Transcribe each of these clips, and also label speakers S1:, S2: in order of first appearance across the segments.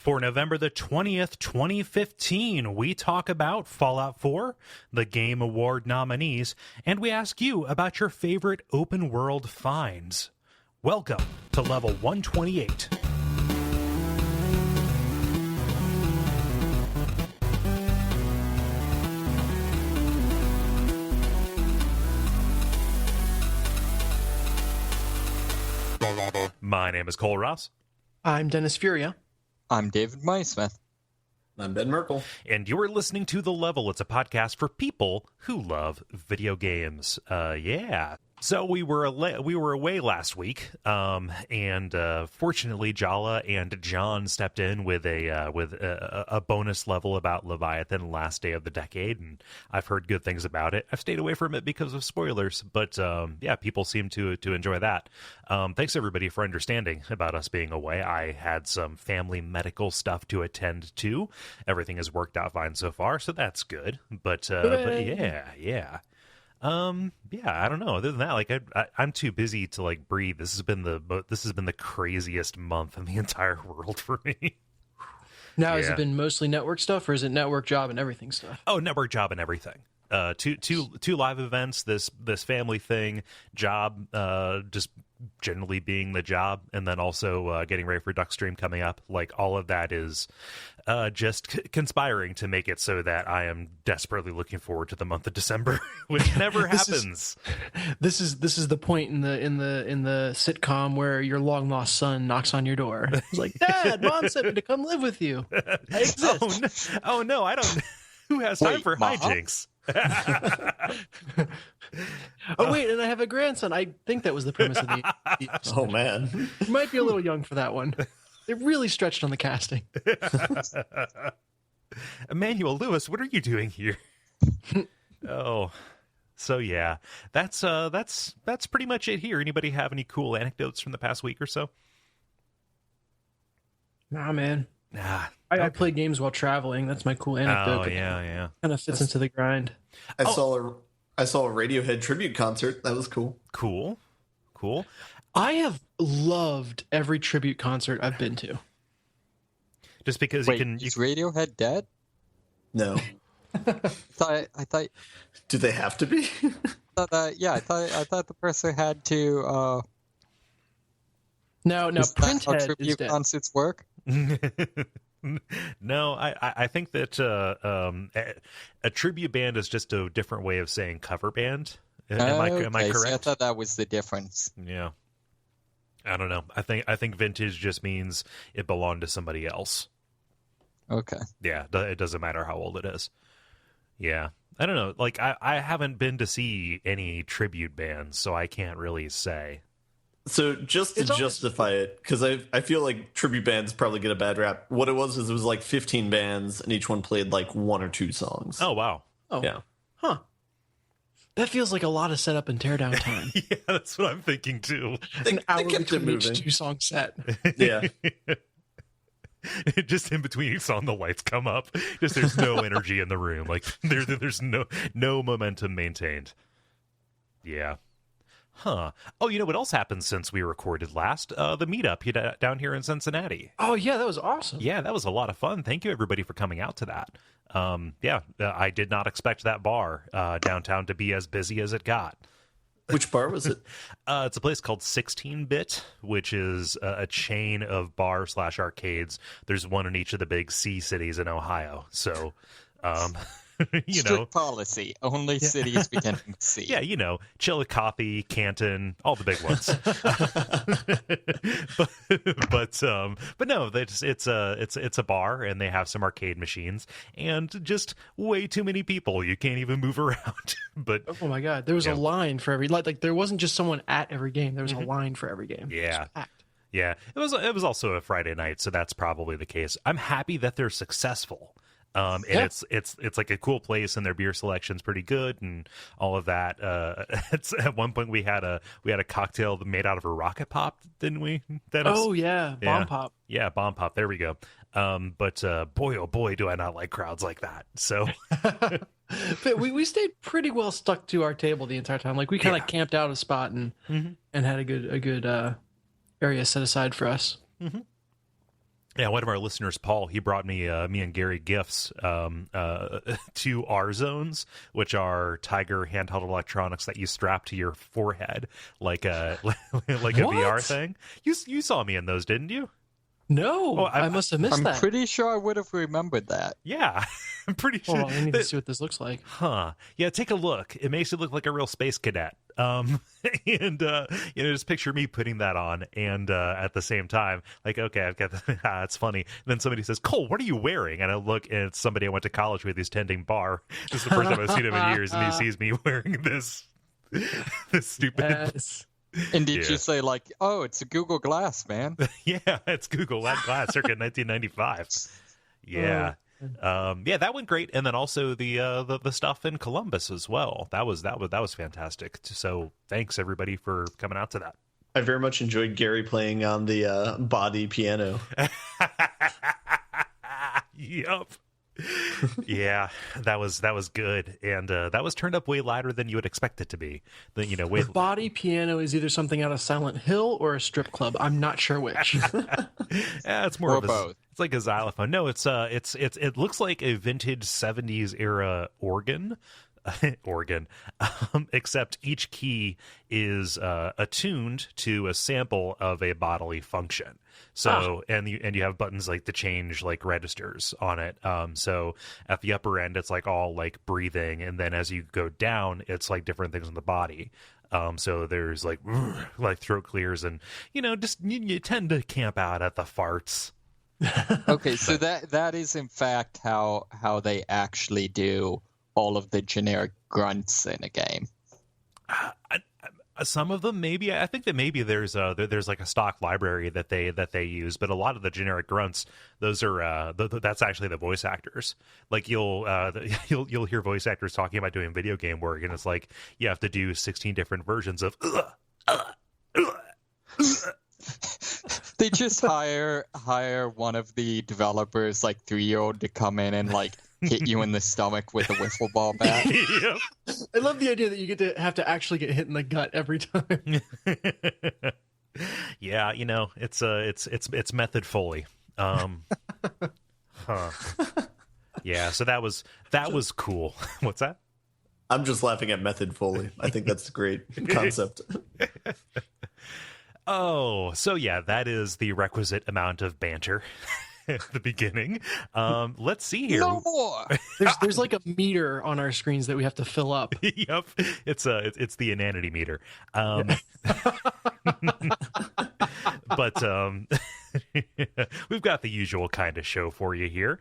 S1: For November the 20th, 2015, we talk about Fallout 4, the Game Award nominees, and we ask you about your favorite open world finds. Welcome to Level 128. My name is Kole Ross.
S2: I'm Dennis Furia.
S3: I'm David Mysmith.
S4: I'm Ben Merkel.
S1: And you're listening to The Level. It's a podcast for people who love video games. Yeah. So we were away last week, and fortunately, Jala and John stepped in with a bonus level about Leviathan, Last Day of the Decade, and I've heard good things about it. I've stayed away from it because of spoilers, but yeah, people seem to enjoy that. Thanks everybody for understanding about us being away. I had some family medical stuff to attend to. Everything has worked out fine so far, so that's good. But yeah. Yeah, I don't know. Other than that, like I'm too busy to like breathe. This has been the craziest month in the entire world for me.
S2: Now, has it been mostly network stuff, or is it network, job, and everything stuff?
S1: Oh, network, job, and everything. Two live events. This family thing, job, just generally being the job, and then also getting ready for Duckstream coming up. Like all of that is just conspiring to make it so that I am desperately looking forward to the month of December, which never happens.
S2: This is the point in the sitcom where your long lost son knocks on your door. It's like, Dad, Mom sent me to come live with you. I exist.
S1: Oh no, I don't. Who has time for
S3: Mom?
S1: hijinks?
S2: Oh wait, and I have a grandson. I think that was the premise of the episode.
S4: Oh man,
S2: You might be a little young for that one. They really stretched on the casting.
S1: Emmanuel Lewis, what are you doing here? Oh, so yeah, that's pretty much it here. Anybody have any cool anecdotes from the past week or so?
S2: Nah, man.
S1: Nah,
S2: I play games while traveling. That's my cool anecdote.
S1: Oh yeah.
S2: Kind of fits into the grind.
S4: I saw a Radiohead tribute concert. That was cool.
S1: Cool.
S2: I have loved every tribute concert I've been to.
S1: Just because
S3: Wait,
S1: you can.
S3: is Radiohead dead?
S4: No,
S3: I thought
S4: do they have to be?
S3: I thought the person had to.
S2: Now
S3: Is that how
S2: Printhead is
S3: tribute
S2: dead.
S3: concerts work?
S1: No, I think that a tribute band is just a different way of saying cover band. Am I correct?
S3: So I thought that was the difference.
S1: Yeah. I don't know. I think vintage just means it belonged to somebody else.
S3: Okay.
S1: Yeah, it doesn't matter how old it is. Yeah. I don't know. Like I haven't been to see any tribute bands, so I can't really say.
S4: So just to justify it, because I feel like tribute bands probably get a bad rap. What it was is it was like 15 bands, and each one played like one or two songs.
S1: Oh wow.
S2: Oh,
S4: Yeah.
S2: Huh. That feels like a lot of setup and teardown time.
S1: Yeah, that's what I'm thinking too.
S2: An hour
S4: kept it
S2: between each
S4: moving.
S2: 2-song set.
S4: Yeah.
S1: Just in between each song, the lights come up. Just there's no energy in the room. Like there's no momentum maintained. Yeah. Huh. Oh, you know what else happened since we recorded last? The meetup down here in Cincinnati.
S2: Oh yeah, that was awesome.
S1: Yeah, that was a lot of fun. Thank you everybody for coming out to that. I did not expect that bar downtown to be as busy as it got.
S4: Which bar was it?
S1: It's a place called 16-Bit, which is a chain of bar/arcades. There's one in each of the big C cities in Ohio. So,
S3: Strict policy. Only cities beginning with C.
S1: Yeah, Chillicothe, Canton, all the big ones. but no, it's a bar, and they have some arcade machines, and just way too many people. You can't even move around. But
S2: Oh my god, there was a line for every like there wasn't just someone at every game. There was a line for every game.
S1: Yeah.
S2: It was packed.
S1: yeah, it was also a Friday night, so that's probably the case. I'm happy that they're successful. And it's like a cool place, and their beer selection's pretty good, and all of that. It's at one point we had a cocktail made out of a rocket pop, didn't we, Dennis?
S2: Oh yeah, bomb pop.
S1: Yeah, bomb pop. There we go. But boy, oh boy, do I not like crowds like that. So
S2: But we stayed pretty well stuck to our table the entire time. Like we kind of camped out a spot and had a good area set aside for us.
S1: Mm-hmm. Yeah, one of our listeners, Paul, he brought me and Gary gifts to R zones, which are Tiger handheld electronics that you strap to your forehead like a like a VR thing. You saw me in those, didn't you?
S2: No, I must have missed that.
S3: I'm pretty sure I would have remembered that.
S1: Yeah, I'm pretty sure.
S2: Hold on, I need to see what this looks like.
S1: Huh. Yeah, take a look. It makes it look like a real space cadet. And just picture me putting that on, and at the same time, like, okay, I've got it's funny. And then somebody says, Cole, what are you wearing? And I look, and it's somebody I went to college with who's tending bar. This is the first time I've seen him in years, and he sees me wearing this stupid...
S2: Yes.
S3: And did you say, like, oh, it's a Google Glass, man?
S1: Yeah, it's Google Glass, circa 1995. Yeah. Yeah, that went great, and then also the stuff in Columbus as well. That was fantastic. So thanks everybody for coming out to that.
S4: I very much enjoyed Gary playing on the body piano.
S1: Yup. Yeah, that was good, and that was turned up way louder than you would expect it to be.
S2: The body piano is either something out of Silent Hill or a strip club. I'm not sure which.
S1: Yeah, it's more
S3: or
S1: of
S3: both.
S1: It's like a xylophone. No, it looks like a vintage 70s era organ. Except each key is attuned to a sample of a bodily function. So and you have buttons like to change like registers on it. So at the upper end it's like all like breathing, and then as you go down it's like different things in the body. So there's like throat clears, and just you tend to camp out at the farts.
S3: Okay, so that is in fact how they actually do all of the generic grunts in a game.
S1: Some of them, maybe. I think that maybe there's like a stock library that they use, but a lot of the generic grunts, those are that's actually the voice actors. Like you'll hear voice actors talking about doing video game work, and it's like you have to do 16 different versions of.
S3: They just hire one of the developers, like 3-year-old, to come in and like hit you in the stomach with a wiffle ball bat.
S1: Yep.
S2: I love the idea that you get to have to actually get hit in the gut every time.
S1: Yeah, it's method Foley. Yeah, so that was cool. What's that?
S4: I'm just laughing at method Foley. I think that's a great concept.
S1: Oh, so yeah, that is the requisite amount of banter at the beginning. Let's see here.
S3: No more.
S2: There's like a meter on our screens that we have to fill up.
S1: Yep, it's the inanity meter. But we've got the usual kind of show for you here.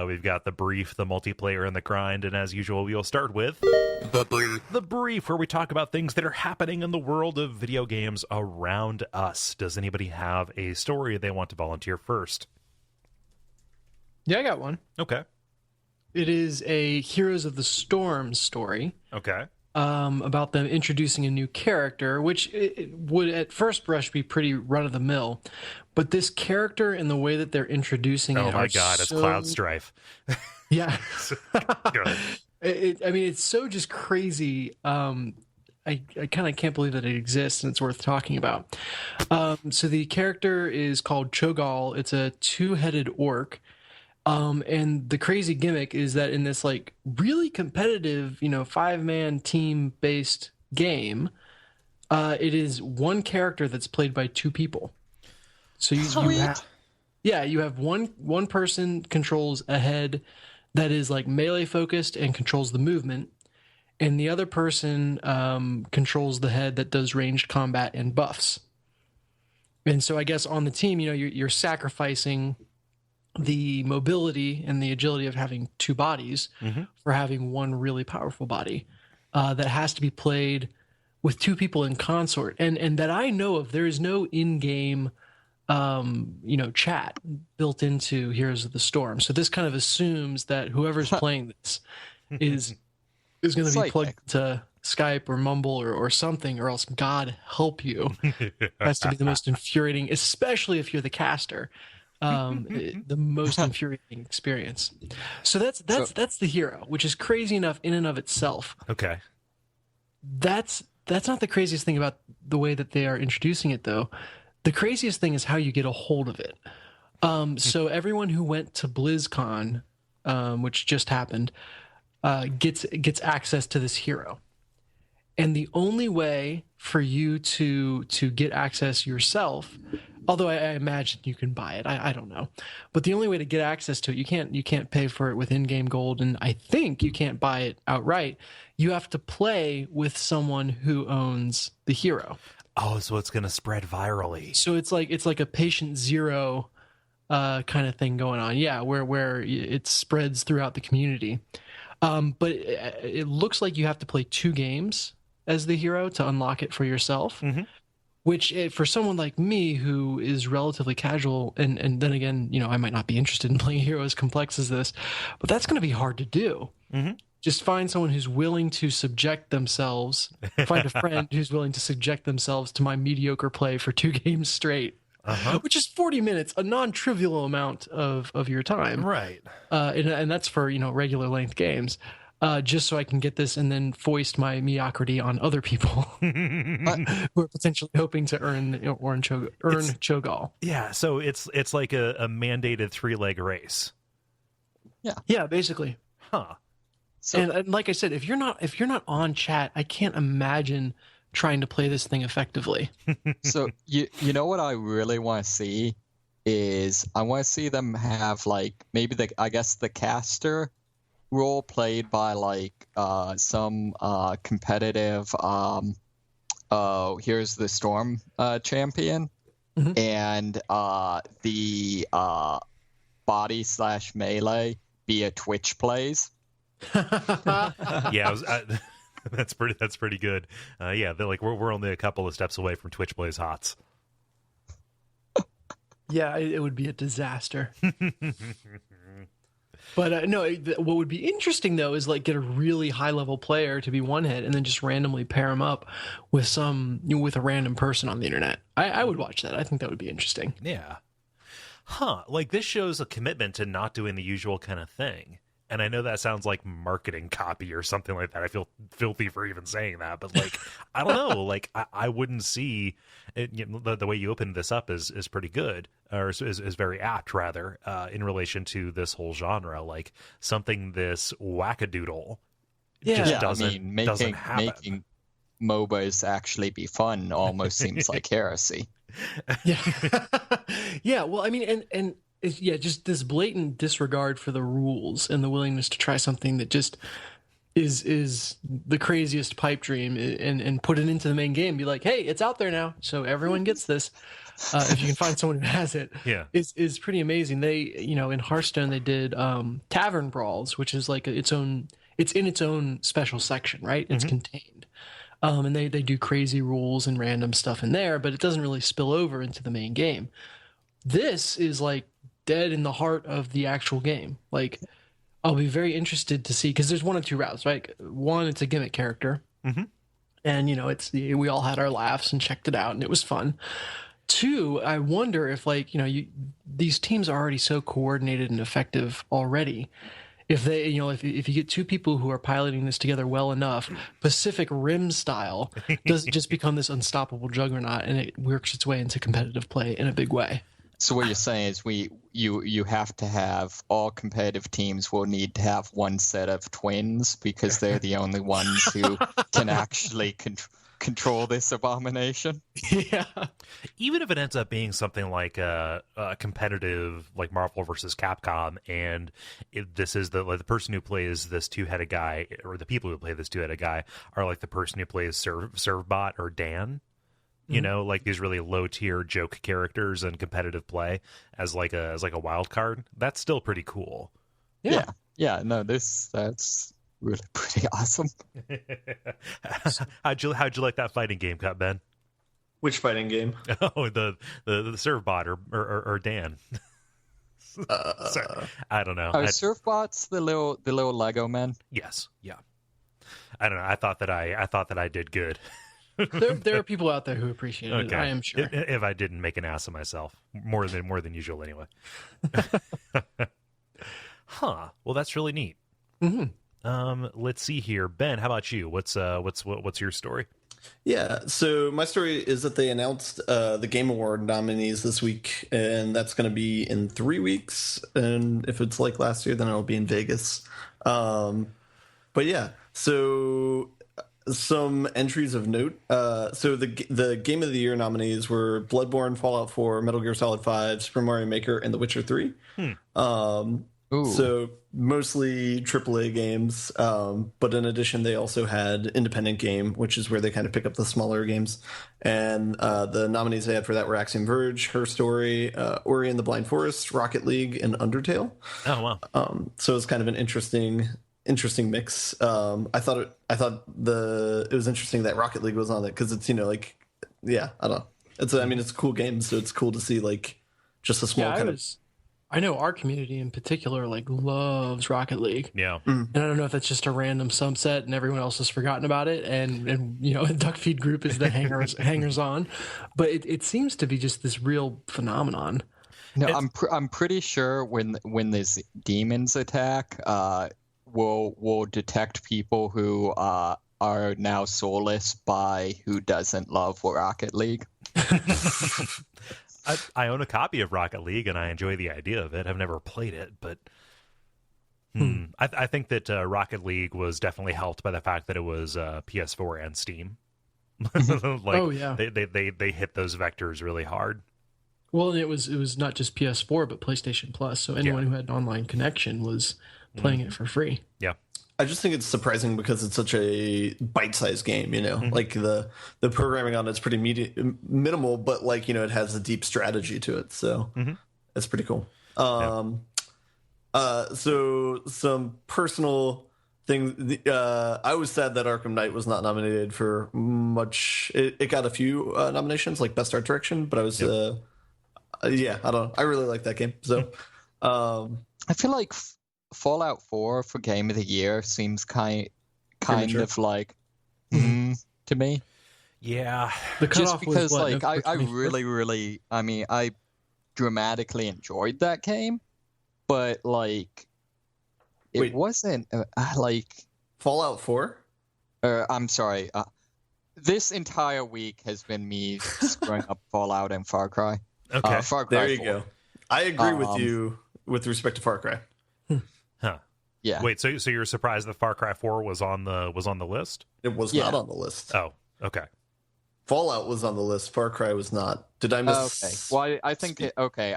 S1: We've got the brief, the multiplayer, and the grind, and as usual, we'll start with the brief, where we talk about things that are happening in the world of video games around us. Does anybody have a story they want to volunteer first?
S2: Yeah, I got one.
S1: Okay.
S2: It is a Heroes of the Storm story.
S1: Okay.
S2: About them introducing a new character, which it would at first brush be pretty run-of-the-mill. But this character and the way that they're introducing it...
S1: Oh my god, it's Cloud Strife.
S2: Yeah.
S1: Go ahead.
S2: It's so just crazy. I kind of can't believe that it exists, and it's worth talking about. So the character is called Cho'Gall. It's a two-headed orc. And the crazy gimmick is that in this like really competitive, 5-man team based game, it is one character that's played by two people. So you have one person controls a head that is like melee focused and controls the movement, and the other person controls the head that does ranged combat and buffs. And so I guess on the team, you're sacrificing the mobility and the agility of having two bodies for having one really powerful body that has to be played with two people in consort. And that I know of, there is no in-game, chat built into Heroes of the Storm. So this kind of assumes that whoever's playing this is going to be plugged to Skype or Mumble or something, or else God help you. Has to be the most infuriating, especially if you're the caster. The most infuriating experience. So that's the hero, which is crazy enough in and of itself.
S1: Okay.
S2: That's not the craziest thing about the way that they are introducing it, though. The craziest thing is how you get a hold of it. So everyone who went to BlizzCon, which just happened, gets access to this hero. And the only way for you to get access yourself, although I imagine you can buy it, I don't know, but the only way to get access to it, you can't pay for it with in-game gold, and I think you can't buy it outright. You have to play with someone who owns the hero.
S1: Oh, so it's going to spread virally.
S2: So it's like a patient zero kind of thing going on. Yeah, where it spreads throughout the community. But it looks like you have to play 2 games as the hero to unlock it for yourself, which for someone like me who is relatively casual, and then again, I might not be interested in playing a hero as complex as this, but that's going to be hard to do. Just find someone who's willing to subject themselves, find a friend who's willing to subject themselves to my mediocre play for 2 games straight. Which is 40 minutes, a non-trivial amount of your time.
S1: Right.
S2: And that's for, regular length games. Just so I can get this and then foist my mediocrity on other people who are potentially hoping to earn Cho'Gall.
S1: Yeah, so it's like a mandated 3-leg race.
S2: Yeah, basically.
S1: Huh.
S2: So, and like I said, if you're not on chat, I can't imagine trying to play this thing effectively.
S3: So you know what I really want to see is I want to see them have like maybe the caster role played by like some competitive here's the Storm champion, and the body / melee via Twitch plays.
S1: Yeah, that's pretty good. Yeah, they're like we're only a couple of steps away from Twitch Blaze Hots.
S2: Yeah, it would be a disaster. But no, what would be interesting though is like get a really high level player to be one hit, and then just randomly pair him up with with a random person on the internet. I would watch that. I think that would be interesting.
S1: Yeah. Huh. Like this shows a commitment to not doing the usual kind of thing. And I know that sounds like marketing copy or something like that. I feel filthy for even saying that, but like, I don't know. Like, I wouldn't see it, the way you opened this up is pretty good, or is very apt rather, in relation to this whole genre. Like something this wackadoodle just doesn't happen.
S3: Making MOBAs actually be fun almost seems like heresy.
S2: Yeah. Yeah. Well, I mean, and just this blatant disregard for the rules and the willingness to try something that just is the craziest pipe dream and put it into the main game. Be like, hey, it's out there now, so everyone gets this. If you can find someone who has it, is pretty amazing. They, in Hearthstone, they did Tavern Brawls, which is like it's in its own special section, right? It's contained. And they do crazy rules and random stuff in there, but it doesn't really spill over into the main game. This is like dead in the heart of the actual game. Like, I'll be very interested to see, because there's one of 2 routes, right? One, it's a gimmick character, and we all had our laughs and checked it out, and it was fun. 2, I wonder if these teams are already so coordinated and effective already. If they, if you get 2 people who are piloting this together well enough, Pacific Rim style, does it just become this unstoppable juggernaut, and it works its way into competitive play in a big way.
S3: So what you're saying is you have to have all competitive teams will need to have one set of twins because they're the only ones who can actually control this abomination.
S2: Yeah.
S1: Even if it ends up being something like a competitive, like Marvel versus Capcom, and this is the person who plays this 2-headed guy, or the people who play this 2-headed guy are like the person who plays Servbot or Dan. Like these really low tier joke characters and competitive play as like a wild card. That's still pretty cool.
S3: Yeah. No, that's really pretty awesome.
S1: How'd you like that fighting game, Cut Ben?
S4: Which fighting game?
S1: Oh, the Servbot or Dan. Sorry, I don't know.
S3: Are Servbots the little Lego men?
S1: Yes. Yeah. I don't know. I thought that I did good.
S2: There are people out there who appreciate it. I am sure.
S1: If I didn't make an ass of myself, more than usual, anyway. Huh. Well, that's really neat. Let's see here, Ben. How about you? What's your story?
S4: Yeah, so my story is that they announced the Game Award nominees this week, and that's going to be in 3 weeks. And if it's like last year, then it'll be in Vegas. But yeah, so some entries of note. So the Game of the Year nominees were Bloodborne, Fallout 4, Metal Gear Solid 5, Super Mario Maker, and The Witcher 3. So mostly AAA games, but in addition, they also had independent game, which is where they kind of pick up the smaller games. And the nominees they had for that were Axiom Verge, Her Story, Ori and the Blind Forest, Rocket League, and Undertale.
S1: Oh wow!
S4: So it's kind of an interesting mix. I thought it was interesting that Rocket League was on it because it's I don't know. It's a cool game, so it's cool to see like just a small
S2: I know our community in particular like loves Rocket League.
S1: Yeah.
S2: And I don't know if that's just a random subset and everyone else has forgotten about it and Duckfeed group is the hangers on, but it seems to be just this real phenomenon.
S3: No, I'm pretty sure when these demons attack, we'll detect people who are now soulless by who doesn't love Rocket League.
S1: I own a copy of Rocket League, and I enjoy the idea of it. I've never played it, but I think that Rocket League was definitely helped by the fact that it was PS4 and Steam. They hit those vectors really hard.
S2: Well, and it was not just PS4, but PlayStation Plus. So anyone who had an online connection was playing it for free.
S1: Yeah.
S4: I just think it's surprising because it's such a bite-sized game, like the programming on it's pretty minimal, but it has a deep strategy to it. So it's pretty cool. So some personal things. I was sad that Arkham Knight was not nominated for much. It got a few nominations, like Best Art Direction, but I was, I don't know. I really like that game. So
S3: I feel like Fallout 4 for Game of the Year seems kind of like to me.
S1: Yeah.
S3: Just because I really I dramatically enjoyed that game, but it wasn't
S4: Fallout 4?
S3: I'm sorry. This entire week has been me screwing up Fallout and Far Cry.
S1: Okay.
S3: Far Cry
S4: there you
S3: 4.
S4: go. I agree with you with respect to Far Cry.
S1: Huh.
S3: Yeah.
S1: Wait, so you're surprised that Far Cry 4 was on the list?
S4: It was not on the list.
S1: Oh, okay.
S4: Fallout was on the list. Far Cry was not. Did I miss?
S3: Okay. Well, I think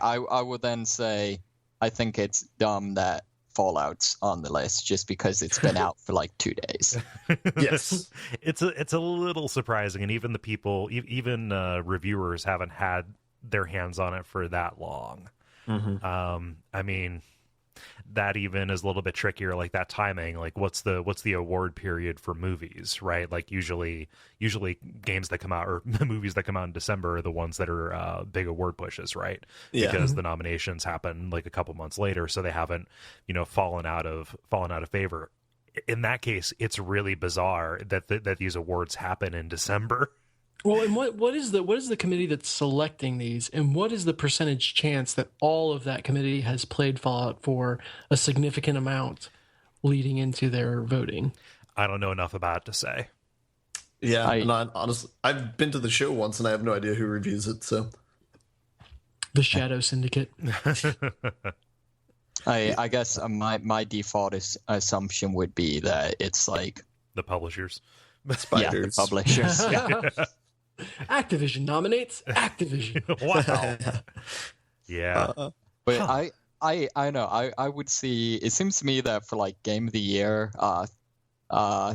S3: I will then say I think it's dumb that Fallout's on the list just because it's been out for 2 days.
S4: Yes.
S1: It's a little surprising, and even the people, even reviewers haven't had their hands on it for that long. That even is a little bit trickier, like that timing, what's the award period for movies, right? Usually games that come out or movies that come out in December are the ones that are big award pushes, right?
S4: Yeah.
S1: Because the nominations happen a couple months later, so they haven't fallen out of favor. In that case, it's really bizarre that these awards happen in December.
S2: Well, and what is the committee that's selecting these, and what is the percentage chance that all of that committee has played Fallout for a significant amount leading into their voting?
S1: I don't know enough about it to say.
S4: Yeah, honestly, I've been to the show once, and I have no idea who reviews it. So,
S2: the Shadow Syndicate.
S3: I guess my default assumption would be that it's
S1: the publishers.
S4: Spiders.
S3: The publishers.
S2: Activision nominates Activision.
S1: Wow. Yeah.
S3: But I know I would see. It seems to me that for Game of the Year,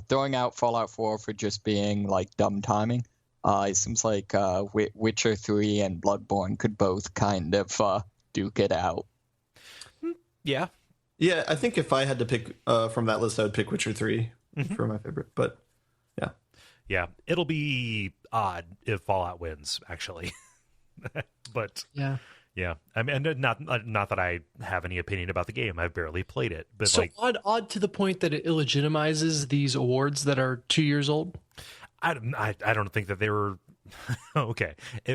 S3: throwing out Fallout 4 for just being dumb timing. It seems like Witcher 3 and Bloodborne could both kind of duke it out.
S1: Yeah.
S4: Yeah, I think if I had to pick from that list, I would pick Witcher 3 for my favorite. But yeah.
S1: Yeah, it'll be odd if Fallout wins, actually. But yeah. I mean, not that I have any opinion about the game. I've barely played it, but
S2: so odd to the point that it illegitimizes these awards that are 2 years old.
S1: I don't think that they were okay.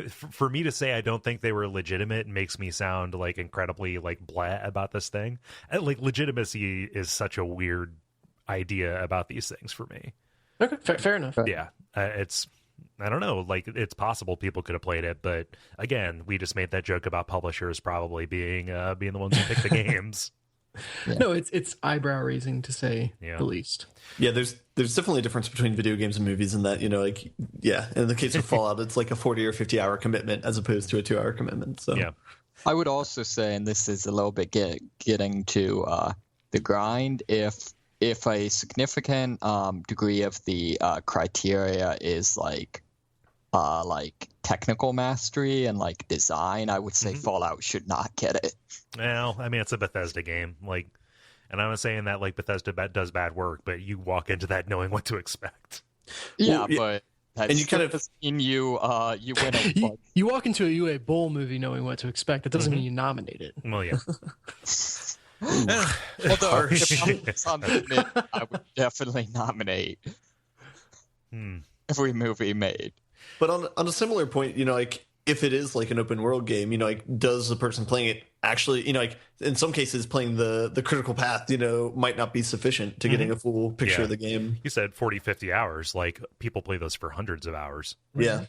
S1: For me to say I don't think they were legitimate makes me sound incredibly blah about this thing. Legitimacy is such a weird idea about these things for me.
S2: Okay, fair enough.
S1: Yeah, it's I don't know. Like, it's possible people could have played it, but again, we just made that joke about publishers probably being the ones who pick the games.
S3: Yeah.
S2: No, it's eyebrow raising to say the least.
S4: Yeah, there's definitely a difference between video games and movies in that, like, yeah, in the case of Fallout, it's like a 40 or 50 hour commitment as opposed to a 2 hour commitment. So
S1: yeah.
S3: I would also say, and this is a little bit getting to the grind, if a significant degree of the criteria is like technical mastery and like design, I would say Fallout should not get it.
S1: Well, I mean, it's a Bethesda game, like, and I'm not saying that like Bethesda does bad work, but you walk into that knowing what to expect.
S3: Yeah, but
S4: and you kind of
S3: you win a
S2: you walk into a UA Bowl movie knowing what to expect. That doesn't mean you nominate it.
S1: Well, yeah.
S3: Although if I'm nominated, I would definitely nominate every movie made.
S4: But on a similar point, like, if it is like an open world game, like, does the person playing it actually, like, in some cases playing the critical path, might not be sufficient to getting a full picture of the game.
S1: You said 40, 50 hours. Like, people play those for hundreds of hours.
S4: Yeah.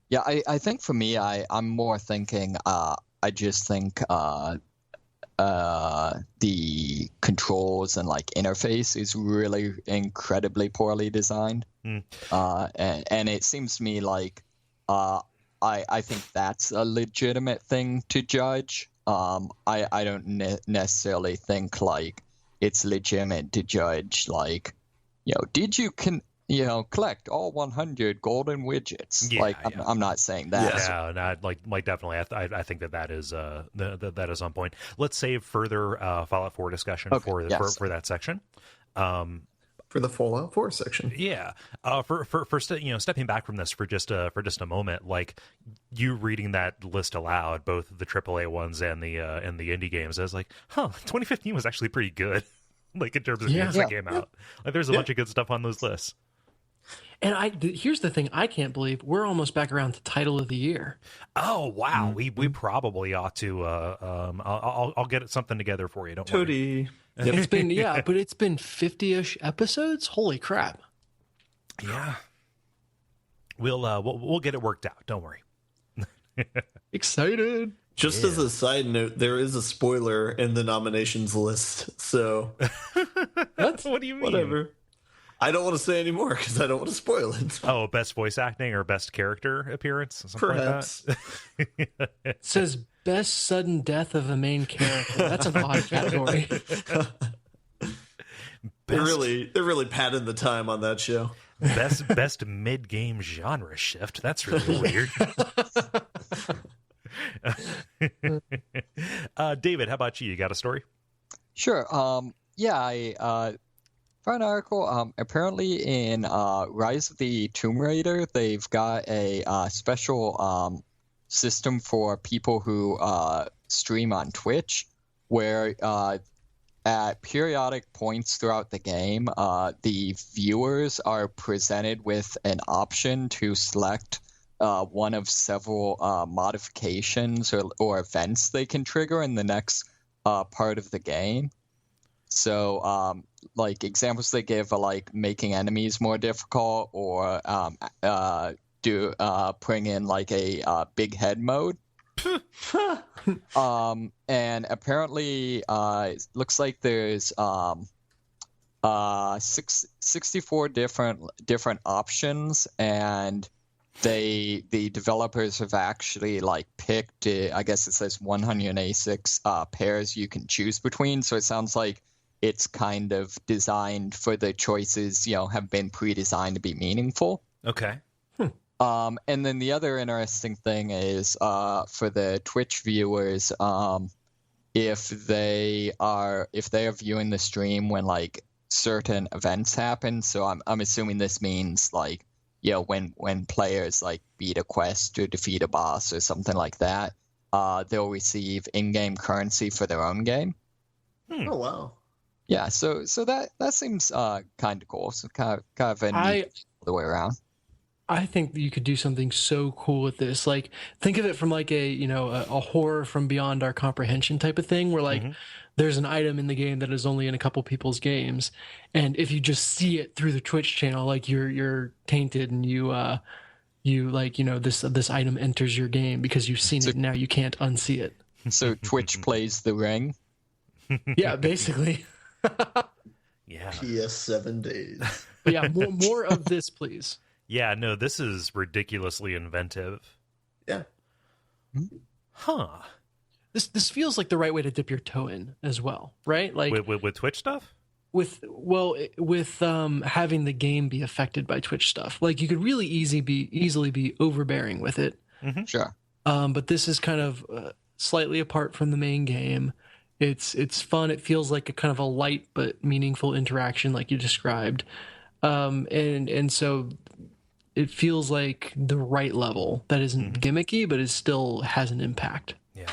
S3: Yeah, I think for me, I'm more thinking, I just think the controls and like interface is really incredibly poorly designed. And it seems to me like I think that's a legitimate thing to judge. I don't necessarily think like it's legitimate to judge like, did you collect all 100 golden widgets?
S1: Yeah,
S3: like I'm not saying that.
S1: Yeah, not like definitely. I think that is that is on point. Let's save further Fallout 4 discussion for that section.
S4: For the Fallout 4 section.
S1: Yeah. For stepping back from this for just a moment, like, you reading that list aloud, both the AAA ones and the indie games, I was like, 2015 was actually pretty good. Like, in terms of games that came out. Like, there's a bunch of good stuff on those lists.
S2: And here's the thing I can't believe. We're almost back around to title of the year.
S1: Oh, wow. We probably ought to I'll get something together for you. Don't worry.
S2: It's been but it's been 50-ish episodes. Holy crap.
S1: Yeah. We'll get it worked out. Don't worry.
S2: Excited.
S4: Just as a side note, there is a spoiler in the nominations list. So
S1: what do you mean?
S4: Whatever. I don't want to say any more because I don't want to spoil it.
S1: Oh, best voice acting or best character appearance?
S4: Perhaps.
S1: Like that?
S2: It says best sudden death of a main character. That's an odd category.
S4: They're really padding the time on that show.
S1: Best mid-game genre shift. That's really weird. David, how about you? You got a story?
S3: Sure. I found an article. Apparently, in Rise of the Tomb Raider, they've got a special system for people who stream on Twitch, where at periodic points throughout the game, the viewers are presented with an option to select one of several modifications or events they can trigger in the next part of the game. So, like, examples they give are like making enemies more difficult, or putting in like a big head mode. And apparently, it looks like there's 64 different options, and the developers have actually like picked, I guess it says 186 pairs you can choose between. So it sounds like it's kind of designed for the choices, have been pre-designed to be meaningful.
S1: Okay.
S3: And then the other interesting thing is for the Twitch viewers, if they are viewing the stream when like certain events happen. So I'm assuming this means like, when players like beat a quest or defeat a boss or something like that, they'll receive in-game currency for their own game.
S4: Oh wow.
S3: Yeah, so that seems kind of cool. So kind of a neat all the way around.
S2: I think that you could do something so cool with this. Like, think of it from like a horror from beyond our comprehension type of thing, where like there's an item in the game that is only in a couple people's games, and if you just see it through the Twitch channel, like you're tainted and you you like, this item enters your game because you've seen it and now you can't unsee it.
S3: So Twitch plays the ring.
S2: Yeah, basically.
S1: Yeah.
S4: PS7 days.
S2: But yeah, more of this, please.
S1: Yeah, no, this is ridiculously inventive.
S4: Yeah.
S1: Huh.
S2: This feels like the right way to dip your toe in as well, right? Like
S1: With Twitch stuff?
S2: with having the game be affected by Twitch stuff. Like you could really easily be overbearing with it.
S1: Mm-hmm.
S3: Sure.
S2: But this is kind of slightly apart from the main game. It's fun. It feels like a kind of a light but meaningful interaction, like you described. And so it feels like the right level that isn't gimmicky, but it still has an impact.
S1: Yeah.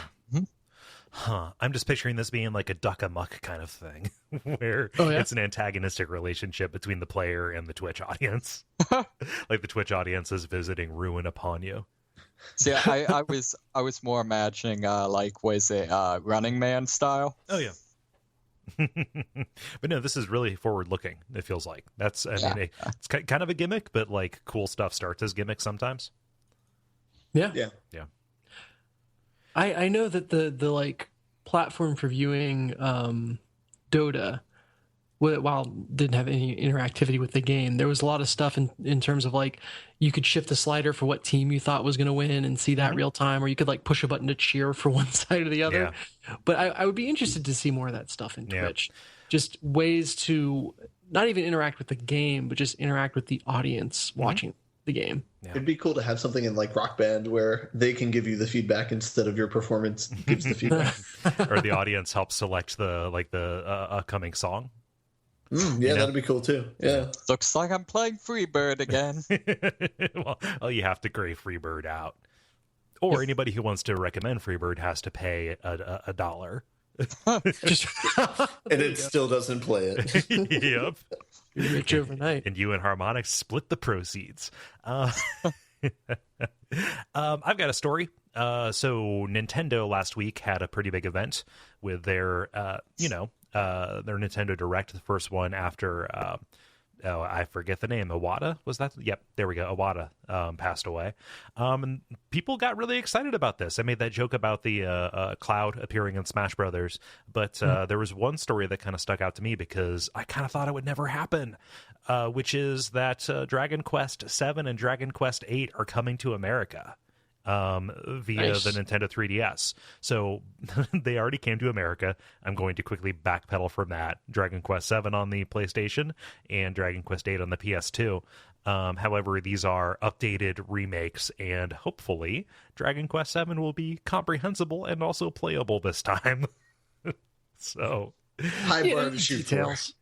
S1: Huh. I'm just picturing this being like a duck amuck kind of thing, where it's an antagonistic relationship between the player and the Twitch audience. Like the Twitch audience is visiting ruin upon you.
S3: See, I was more imagining was it Running Man style?
S1: Oh yeah. But no, this is really forward looking. It feels like it's kind of a gimmick, but like cool stuff starts as gimmicks sometimes.
S2: Yeah. I know that the like platform for viewing Dota, while didn't have any interactivity with the game, there was a lot of stuff in terms of like you could shift the slider for what team you thought was going to win and see that real time, or you could like push a button to cheer for one side or the other. Yeah. But I would be interested to see more of that stuff in Twitch. Just ways to not even interact with the game, but just interact with the audience watching the game.
S4: Yeah. It'd be cool to have something in like Rock Band where they can give you the feedback instead of your performance gives the feedback.
S1: Or the audience helps select the upcoming song.
S4: That'd be cool too. Yeah.
S3: Looks like I'm playing Freebird again.
S1: well, you have to gray Freebird out. Or anybody who wants to recommend Freebird has to pay $1.
S4: And it still doesn't play it.
S1: Yep.
S2: You're rich overnight.
S1: And you and Harmonix split the proceeds. I've got a story. So Nintendo last week had a pretty big event with their Nintendo Direct, the first one after, I forget the name. Iwata, was that? Yep, there we go. Iwata passed away. And people got really excited about this. I made that joke about the Cloud appearing in Smash Brothers, but there was one story that kind of stuck out to me because I kind of thought it would never happen, which is that Dragon Quest VII and Dragon Quest VIII are coming to America via the Nintendo 3DS. So they already came to America. I'm going to quickly backpedal from that. Dragon Quest VII on the PlayStation and Dragon Quest VIII on the PS2. However, these are updated remakes, and hopefully Dragon Quest VII will be comprehensible and also playable this time. So
S4: high bar to shoot
S2: details.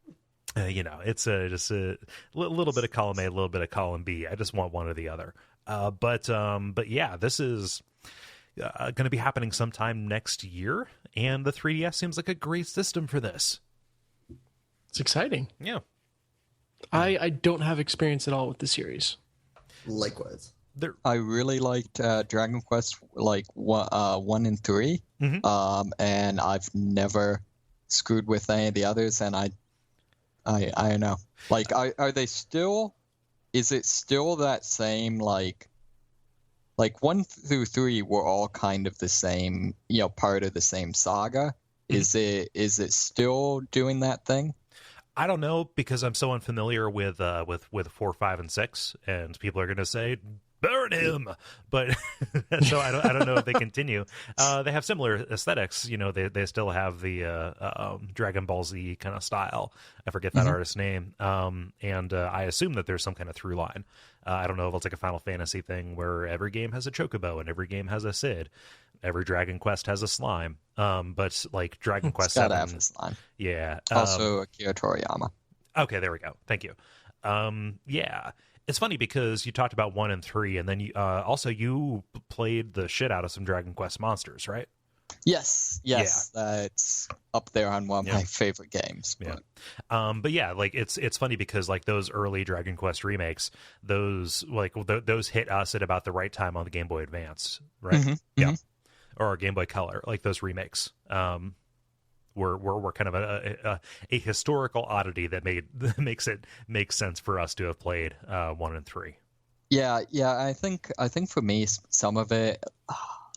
S1: It's just a little bit of column A, a little bit of column B. I just want one or the other. But yeah, this is going to be happening sometime next year, and the 3DS seems like a great system for this.
S2: It's exciting.
S1: Yeah.
S2: I don't have experience at all with the series.
S4: Likewise.
S3: I really liked Dragon Quest 1 and 3, and I've never screwed with any of the others, and I don't know. Like, are they still? Is it still that same like 1 through 3 were all kind of the same, part of the same saga? Is it still doing that thing?
S1: I don't know, because I'm so unfamiliar with 4, 5, and 6, and people are going to say burn him, but so I don't know if they continue. They have similar aesthetics, they still have the Dragon Ball Z kind of style. I forget that artist's name, and I assume that there's some kind of through line. I don't know if it's like a Final Fantasy thing where every game has a chocobo and every game has a Cid, every Dragon Quest has a slime, but like Dragon Quest
S3: gotta
S1: 7
S3: have a slime.
S1: Yeah,
S3: also Akira Toriyama.
S1: Okay, there we go, thank you. Yeah, it's funny because you talked about 1 and 3, and then you played the shit out of some Dragon Quest monsters, right?
S3: Yes, that's up there on one of my favorite games. But.
S1: Yeah, but yeah, like it's funny because like those early Dragon Quest remakes, those hit us at about the right time on the Game Boy Advance, right? Or Game Boy Color, like those remakes. Were kind of a historical oddity that makes sense for us to have played 1 and 3.
S3: Yeah. I think for me, some of it,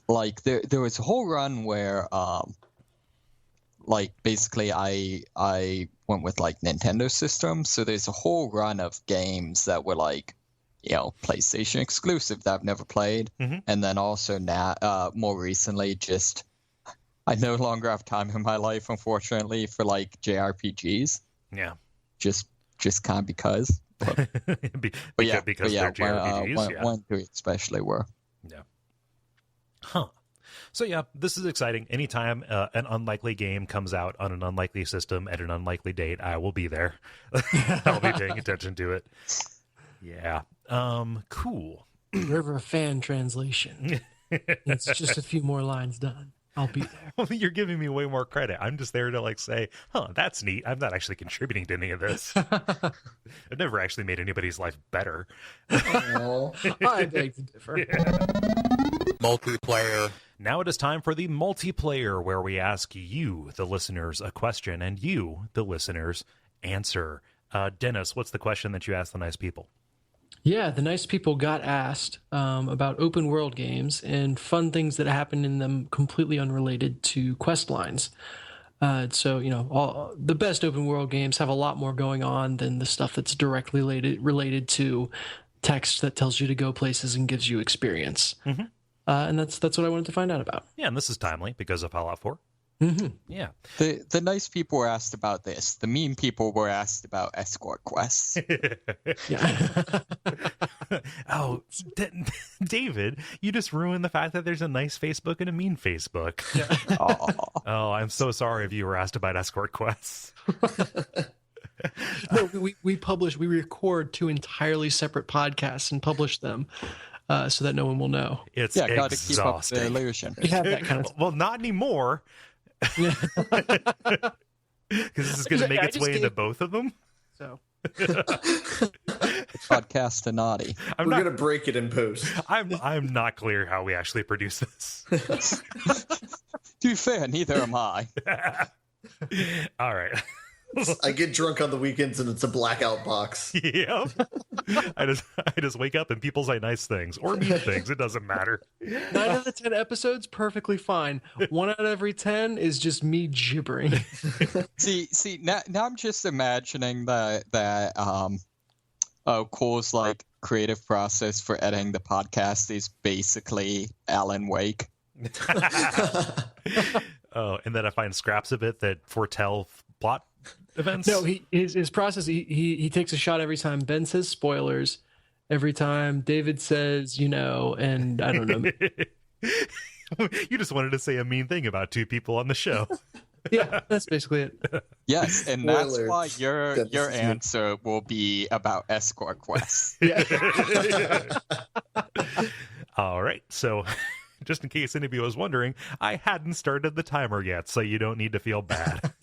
S3: like there was a whole run where like basically I went with like Nintendo systems, so there's a whole run of games that were like, PlayStation exclusive that I've never played, and then also now more recently, just I no longer have time in my life, unfortunately, for like JRPGs.
S1: Yeah,
S3: just kind of because. But
S1: because they're JRPGs.
S3: One, two especially were.
S1: Yeah. Huh. So yeah, this is exciting. Anytime an unlikely game comes out on an unlikely system at an unlikely date, I will be there. I'll be paying attention to it. Yeah. Cool.
S2: River fan translation. It's just a few more lines done. I'll be there.
S1: Well, you're giving me way more credit. I'm just there to like say, that's neat. I'm not actually contributing to any of this. I've never actually made anybody's life better.
S2: I beg to differ.
S5: Multiplayer.
S1: Now it is time for the multiplayer, where we ask you, the listeners, a question, and you, the listeners, answer. Dennis, what's the question that you asked the nice people?
S2: Yeah, the nice people got asked about open world games and fun things that happen in them completely unrelated to quest lines. So, all the best open world games have a lot more going on than the stuff that's directly related to text that tells you to go places and gives you experience.
S1: Mm-hmm.
S2: And that's what I wanted to find out about.
S1: Yeah, and this is timely because of Fallout 4.
S2: Mm-hmm.
S1: Yeah.
S3: The nice people were asked about this. The mean people were asked about escort quests.
S2: Yeah.
S1: Oh, David, you just ruined the fact that there's a nice Facebook and a mean Facebook.
S2: Yeah.
S1: Oh, I'm so sorry if you were asked about escort quests.
S2: No, we record two entirely separate podcasts and publish them. So that no one will know.
S1: It's
S3: got to
S1: exhausting.
S3: keep up the illusion.
S2: We have that kind of
S1: Well, not anymore. Because this is going to make its way into both of them.
S2: So
S3: Podcast and naughty.
S4: We're going to break it in post.
S1: I'm not clear how we actually produce this.
S3: To be fair, neither am I.
S1: All right.
S4: I get drunk on the weekends and it's a blackout box.
S1: Yep. I just wake up and people say nice things or mean things. It doesn't matter.
S2: 9 out of 10 episodes, perfectly fine. 1 out of every 10 is just me gibbering.
S3: See, now I'm just imagining that Cole's like creative process for editing the podcast is basically Alan Wake.
S1: Oh, and then I find scraps of it that foretell plot events.
S2: No, his process. He takes a shot every time Ben says spoilers. Every time David says, and I don't know.
S1: You just wanted to say a mean thing about two people on the show.
S2: Yeah, that's basically it.
S3: Yes, and
S4: Spoilers.
S3: that's why your answer will be about escort quests.
S2: Yeah.
S1: All right, so just in case anybody was wondering, I hadn't started the timer yet, so you don't need to feel bad.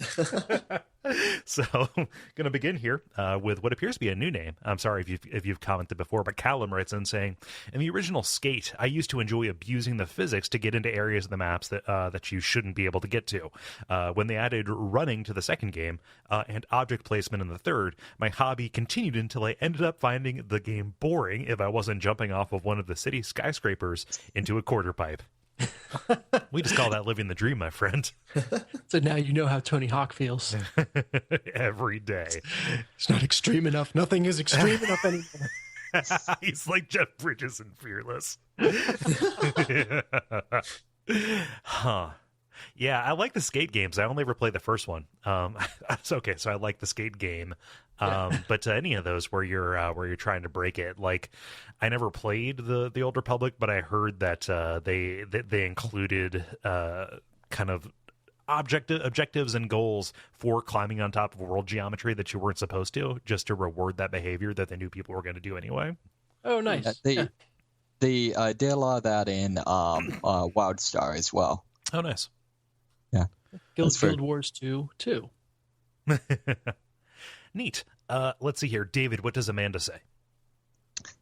S1: So, going to begin here with what appears to be a new name. I'm sorry if you've commented before, but Callum writes in saying, in the original Skate, I used to enjoy abusing the physics to get into areas of the maps that you shouldn't be able to get to. When they added running to the second game and object placement in the third, my hobby continued until I ended up finding the game boring if I wasn't jumping off of one of the city skyscrapers into a quarter pipe. We just call that living the dream, my friend.
S2: So now you know how Tony Hawk feels.
S1: Every day.
S2: It's not extreme enough. Nothing is extreme enough anymore.
S1: He's like Jeff Bridges and Fearless. Huh. Yeah, I like the Skate games. I only ever played the first one. It's okay, so I like the Skate game. But any of those where you're trying to break it, like I never played the Old Republic, but I heard that they included kind of objectives and goals for climbing on top of world geometry that you weren't supposed to, just to reward that behavior that they knew people were going to do anyway.
S2: Oh, nice.
S3: They did a lot of that in WildStar as well.
S1: Oh, nice.
S3: Yeah.
S2: Guild Wars 2 too.
S1: Neat. Let's see here. David, what does Amanda say?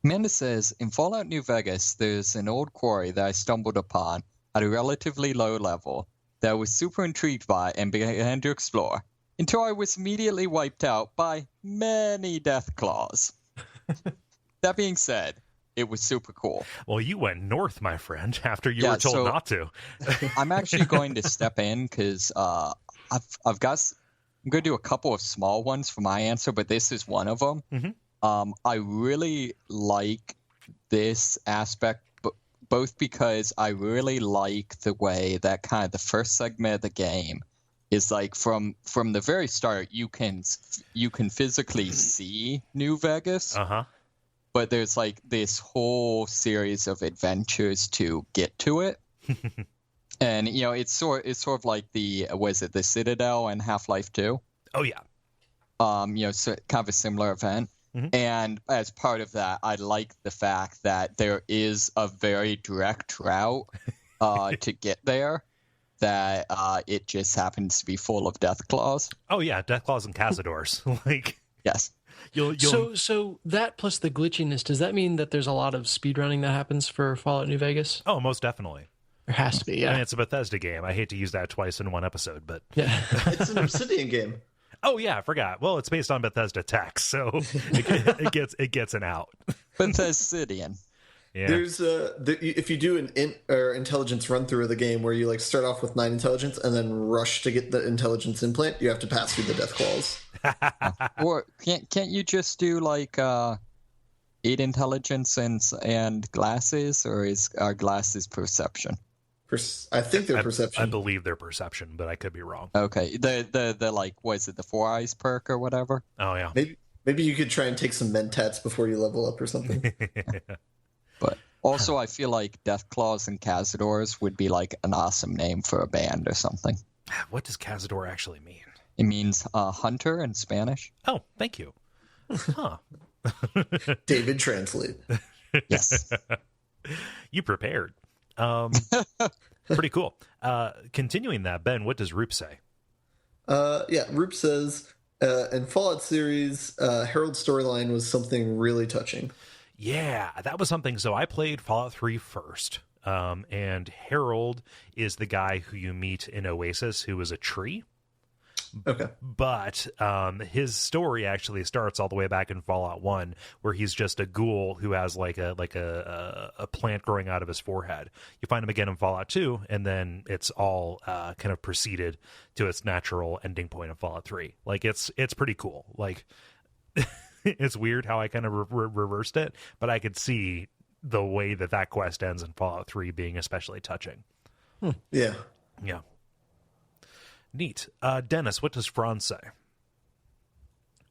S3: Amanda says, in Fallout New Vegas, there's an old quarry that I stumbled upon at a relatively low level that I was super intrigued by and began to explore, until I was immediately wiped out by many death claws. That being said, it was super cool.
S1: Well, you went north, my friend, after you were told not to.
S3: I'm actually going to step in because I'm going to do a couple of small ones for my answer, but this is one of them.
S1: Mm-hmm.
S3: I really like this aspect, both because I really like the way that kind of the first segment of the game is like from the very start, you can physically see New Vegas.
S1: Uh-huh.
S3: But there's like this whole series of adventures to get to it. And it's sort of like the Citadel and Half-Life 2.
S1: Oh yeah.
S3: So kind of a similar event.
S1: Mm-hmm.
S3: And as part of that, I like the fact that there is a very direct route to get there. That it just happens to be full of death claws.
S1: Oh yeah, death claws and cazadors. Like
S3: yes.
S2: So that plus the glitchiness, does that mean that there's a lot of speedrunning that happens for Fallout New Vegas?
S1: Oh, most definitely.
S2: There has to be, yeah.
S1: I mean, it's a Bethesda game. I hate to use that twice in one episode, but
S2: yeah.
S4: It's an Obsidian game.
S1: Oh yeah, I forgot. Well, it's based on Bethesda tech, so it gets an out.
S3: Bethesdian.
S1: Yeah.
S4: There's if you do an intelligence run through of the game where you like start off with 9 intelligence and then rush to get the intelligence implant, you have to pass through the death claws.
S3: Or can't you just do like 8 intelligence and glasses, or are glasses perception?
S4: I think they're perception.
S1: I believe they're perception, but I could be wrong.
S3: Okay, the like, was it the 4 eyes perk or whatever?
S1: Oh yeah.
S4: Maybe you could try and take some mentats before you level up or something.
S3: But also, I feel like Death Claws and Cazadors would be like an awesome name for a band or something.
S1: What does Cazador actually mean?
S3: It means hunter in Spanish.
S1: Oh, thank you. Huh.
S4: David, translate.
S3: Yes.
S1: You prepared. Pretty cool. Continuing that, Ben, what does Roop say?
S4: Roop says, in Fallout series, Harold's storyline was something really touching.
S1: Yeah, that was something. So I played Fallout 3 first. And Harold is the guy who you meet in Oasis, who is a tree.
S4: Okay.
S1: But his story actually starts all the way back in Fallout 1, where he's just a ghoul who has like a plant growing out of his forehead. You find him again in Fallout 2, and then it's all kind of proceeded to its natural ending point in Fallout 3. Like it's pretty cool. Like it's weird how I kind of reversed it, but I could see the way that quest ends in Fallout 3 being especially touching.
S4: Yeah.
S1: Yeah. Neat. Dennis, what does Franz say?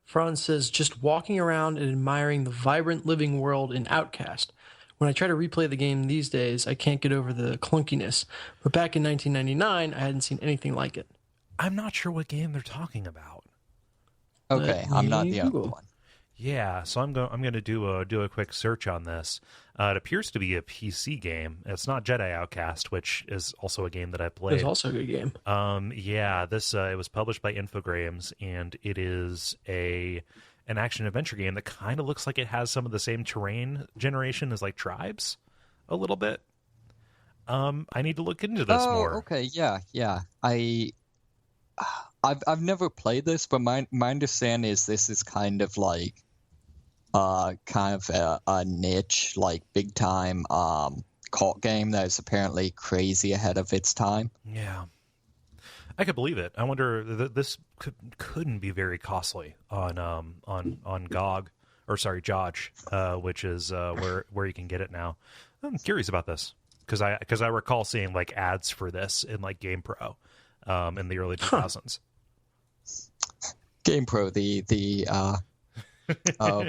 S2: Franz says, just walking around and admiring the vibrant living world in Outcast. When I try to replay the game these days, I can't get over the clunkiness. But back in 1999, I hadn't seen anything like it.
S1: I'm not sure what game they're talking about.
S3: Okay, I'm not the only one.
S1: Yeah, so I'm going to do a quick search on this. It appears to be a PC game. It's not Jedi Outcast, which is also a game that I played.
S2: It's also a good game.
S1: Yeah, this it was published by Infogrames, and it is an action adventure game that kind of looks like it has some of the same terrain generation as like Tribes, a little bit. I need to look into this more.
S3: Okay, yeah. I've never played this, but my understanding is this is kind of like a niche, like big time cult game that is apparently crazy ahead of its time.
S1: Yeah, I could believe it. I wonder this couldn't be very costly on GOG, or sorry, Judge, which is where you can get it now. I'm curious about this because I recall seeing like ads for this in like GamePro in the early 2000s.
S3: GamePro, the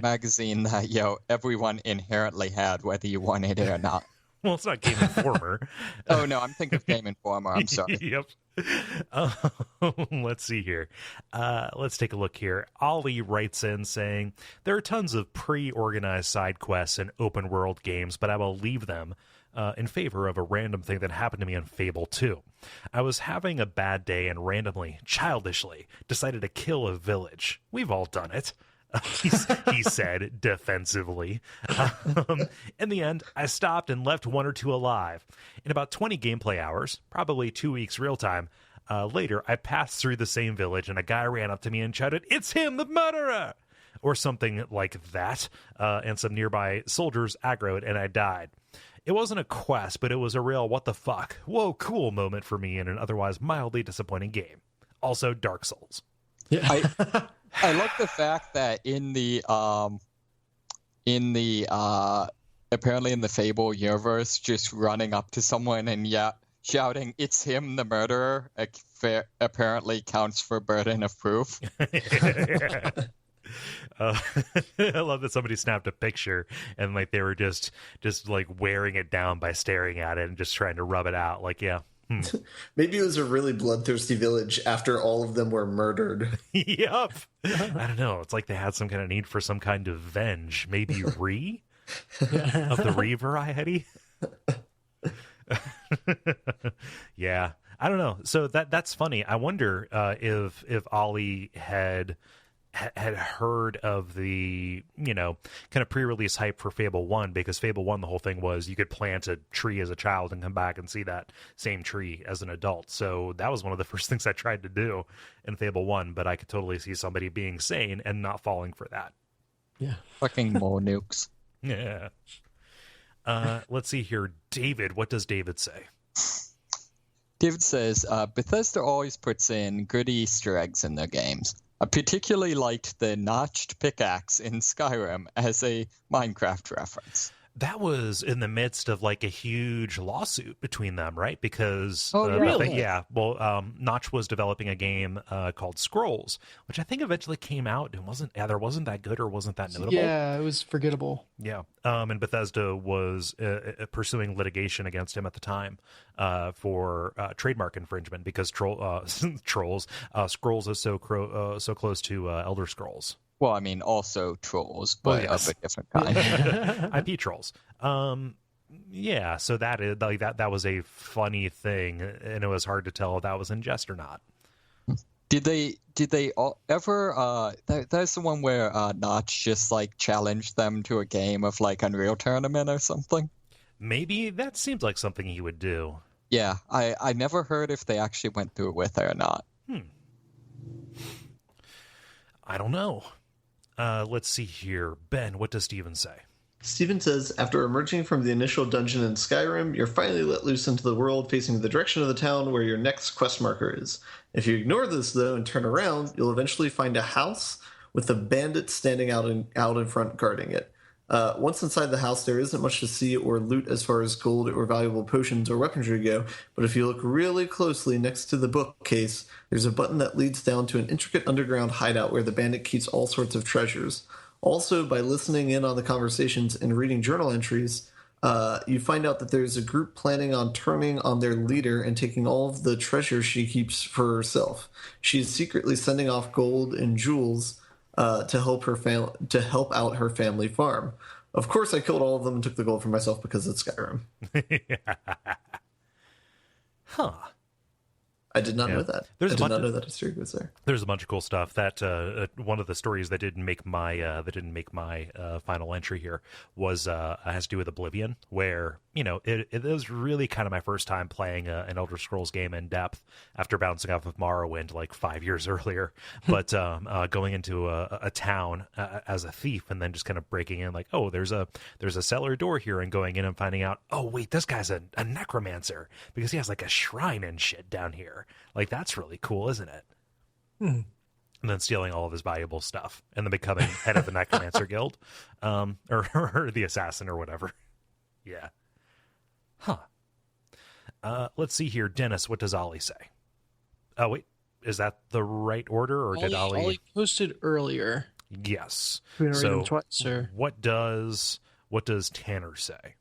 S3: magazine that everyone inherently had, whether you wanted it or not.
S1: Well, it's not Game Informer.
S3: Oh no, I'm thinking of Game Informer. I'm sorry.
S1: Yep. Let's see here. Let's take a look here. Ollie writes in saying, there are tons of pre-organized side quests and open world games, but I will leave them in favor of a random thing that happened to me on Fable 2. I was having a bad day and randomly, childishly, decided to kill a village. We've all done it. He said defensively. In the end, I stopped and left 1 or 2 alive. In about 20 gameplay hours, probably 2 weeks real time, later, I passed through the same village and a guy ran up to me and shouted, "It's him, the murderer!" or something like that, and some nearby soldiers aggroed, and I died. It wasn't a quest, but it was a real what the fuck, whoa, cool moment for me in an otherwise mildly disappointing game. Also, Dark Souls.
S2: Yeah.
S3: I like the fact that in the apparently in the Fable universe, just running up to someone and shouting, "It's him, the murderer," apparently counts for burden of proof.
S1: I love that somebody snapped a picture and like they were just like wearing it down by staring at it and just trying to rub it out. Like, yeah.
S4: Maybe it was a really bloodthirsty village after all of them were murdered.
S1: Yup. I don't know. It's like they had some kind of need for some kind of venge. Maybe of the Re variety. Yeah, I don't know. So that's funny. I wonder if Ollie had heard of the, kind of pre-release hype for Fable 1, because Fable 1, the whole thing was you could plant a tree as a child and come back and see that same tree as an adult. So that was one of the first things I tried to do in Fable 1, but I could totally see somebody being sane and not falling for that.
S2: Yeah.
S3: Fucking more nukes.
S1: Yeah. Let's see here. David, what does David say?
S3: David says, Bethesda always puts in good Easter eggs in their games. I particularly liked the notched pickaxe in Skyrim as a Minecraft reference.
S1: That was in the midst of like a huge lawsuit between them, right? Because
S2: really?
S1: Notch was developing a game called Scrolls, which I think eventually came out and either wasn't that good or wasn't that notable.
S2: Yeah, it was forgettable.
S1: Yeah, and Bethesda was pursuing litigation against him at the time for trademark infringement because Scrolls is so close to Elder Scrolls.
S3: Well, I mean, also trolls, but of a different kind.
S1: IP trolls. Yeah, so that is like that was a funny thing, and it was hard to tell if that was in jest or not.
S3: Did they ever? That's the one where Notch just like challenged them to a game of like Unreal Tournament or something.
S1: Maybe that seems like something he would do.
S3: Yeah, I never heard if they actually went through with it or not.
S1: I don't know. Let's see here. Ben, what does Steven say?
S4: Steven says, after emerging from the initial dungeon in Skyrim, you're finally let loose into the world facing the direction of the town where your next quest marker is. If you ignore this, though, and turn around, you'll eventually find a house with a bandit standing out in front guarding it. Once inside the house, there isn't much to see or loot as far as gold or valuable potions or weaponry go, but if you look really closely next to the bookcase, there's a button that leads down to an intricate underground hideout where the bandit keeps all sorts of treasures. Also, by listening in on the conversations and reading journal entries, you find out that there's a group planning on turning on their leader and taking all of the treasure she keeps for herself. She's secretly sending off gold and jewels to help out her family farm. Of course, I killed all of them and took the gold for myself because it's Skyrim.
S1: Huh.
S4: I did not know that. I did not know that history was there.
S1: There's a bunch of cool stuff. That one of the stories that didn't make my final entry here was has to do with Oblivion, where it was really kind of my first time playing an Elder Scrolls game in depth after bouncing off of Morrowind like 5 years earlier. But going into a town as a thief and then just kind of breaking in, like, oh, there's a cellar door here, and going in and finding out, oh wait, this guy's a necromancer because he has like a shrine and shit down here. Like, that's really cool, isn't it? And then stealing all of his valuable stuff and then becoming head of the Necromancer Guild, or the assassin or whatever. Yeah. Huh. Let's see here. Dennis, what does Ollie say? Oh, wait. Is that the right order, or did Ollie...
S2: Ollie posted earlier.
S1: Yes.
S2: We're gonna read them twice, sir.
S1: What does Tanner say?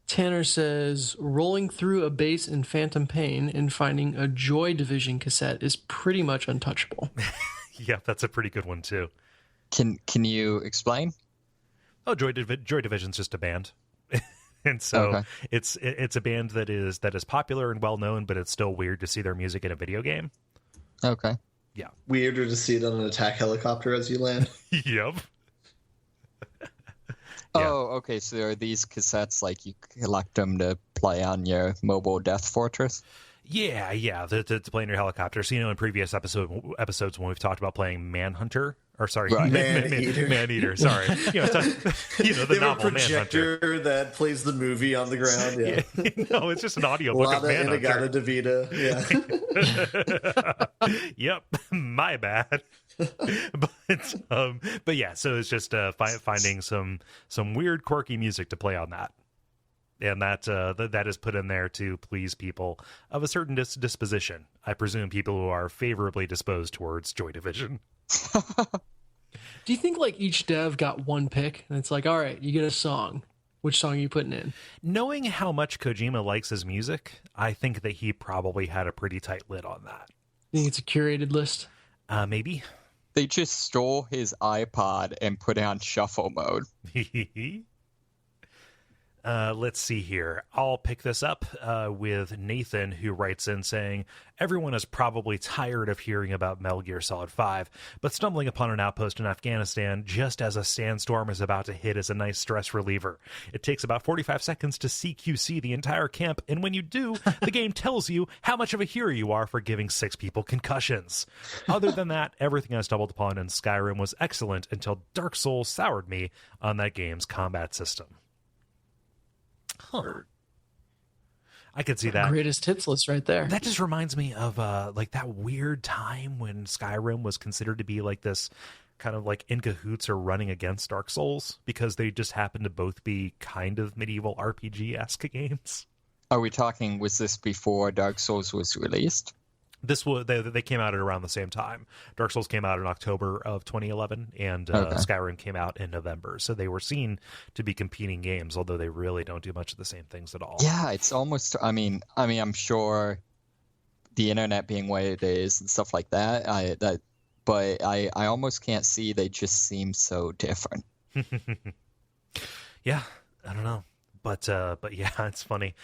S2: Tanner says, rolling through a base in Phantom Pain and finding a Joy Division cassette is pretty much untouchable.
S1: Yeah, that's a pretty good one, too.
S3: Can you explain?
S1: Oh, Joy Division's just a band. And so it's a band that is popular and well-known, but it's still weird to see their music in a video game.
S3: Okay.
S1: Yeah.
S4: Weirder to see it on an attack helicopter as you land.
S1: Yep.
S3: Yeah. Oh, okay. So there are these cassettes, like you collect them to play on your mobile Death Fortress?
S1: Yeah. To play in your helicopter. So, in previous episodes when we've talked about playing Manhunter Or sorry,
S3: Right.
S4: Man-Eater.
S1: Man-Eater. Sorry, the
S4: They have a
S1: novel Manhunter.
S4: projector that plays the movie on the ground. Yeah,
S1: No, it's just an audiobook of
S4: Lada
S1: Manhunter.
S4: Inagata Devita. Yeah.
S1: Yep, my bad. But yeah, so it's just finding some weird, quirky music to play on that, and that is put in there to please people of a certain disposition. I presume people who are favorably disposed towards Joy Division.
S2: Do you think like each dev got one pick and it's like, all right, you get a song. Which song are you putting in?
S1: Knowing how much Kojima likes his music, I think that he probably had a pretty tight lid on that.
S2: You think it's a curated list?
S1: Maybe.
S3: They just stole his iPod and put it on shuffle mode.
S1: Let's see here. I'll pick this up with Nathan, who writes in saying, everyone is probably tired of hearing about Metal Gear Solid 5, but stumbling upon an outpost in Afghanistan just as a sandstorm is about to hit is a nice stress reliever. It takes about 45 seconds to CQC the entire camp, and when you do, the game tells you how much of a hero you are for giving 6 people concussions. Other than that, everything I stumbled upon in Skyrim was excellent until Dark Souls soured me on that game's combat system. Huh. I could see that.
S2: Greatest hits list right there.
S1: That just reminds me of like that weird time when Skyrim was considered to be like this kind of like in cahoots or running against Dark Souls because they just happened to both be kind of medieval RPG-esque games.
S3: Are we talking, was this before Dark Souls was released?
S1: This was they came out at around the same time. Dark Souls came out in October of 2011, and Skyrim came out in November. So they were seen to be competing games, although they really don't do much of the same things at all.
S3: Yeah, it's almost. I mean, I'm sure the internet being what it is and stuff like that. But I almost can't see. They just seem so different.
S1: Yeah, I don't know. But yeah, it's funny.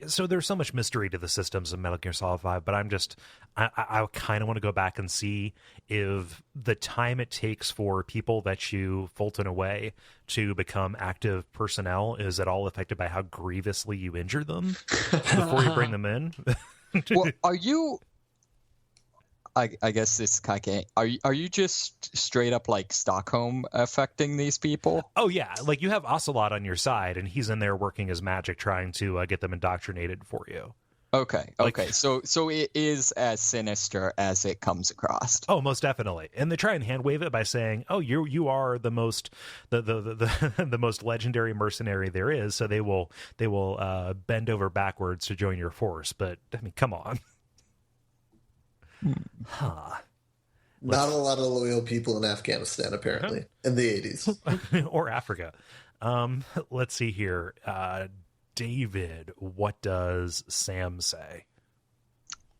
S1: So there's so much mystery to the systems of Metal Gear Solid 5, but I kind of want to go back and see if the time it takes for people that you Fulton away to become active personnel is at all affected by how grievously you injure them before you bring them in.
S3: Well, are you... I guess this kind of are you just straight up like Stockholm affecting these people?
S1: Oh yeah, like you have Ocelot on your side, and he's in there working his magic, trying to get them indoctrinated for you.
S3: Okay. So it is as sinister as it comes across.
S1: Oh, most definitely. And they try and hand wave it by saying, "Oh, you are the most the most legendary mercenary there is." So they will bend over backwards to join your force. But I mean, come on. Huh.
S4: Not a lot of loyal people in Afghanistan, apparently, in the 80s.
S1: Or Africa. Let's see here. David, what does Sam say?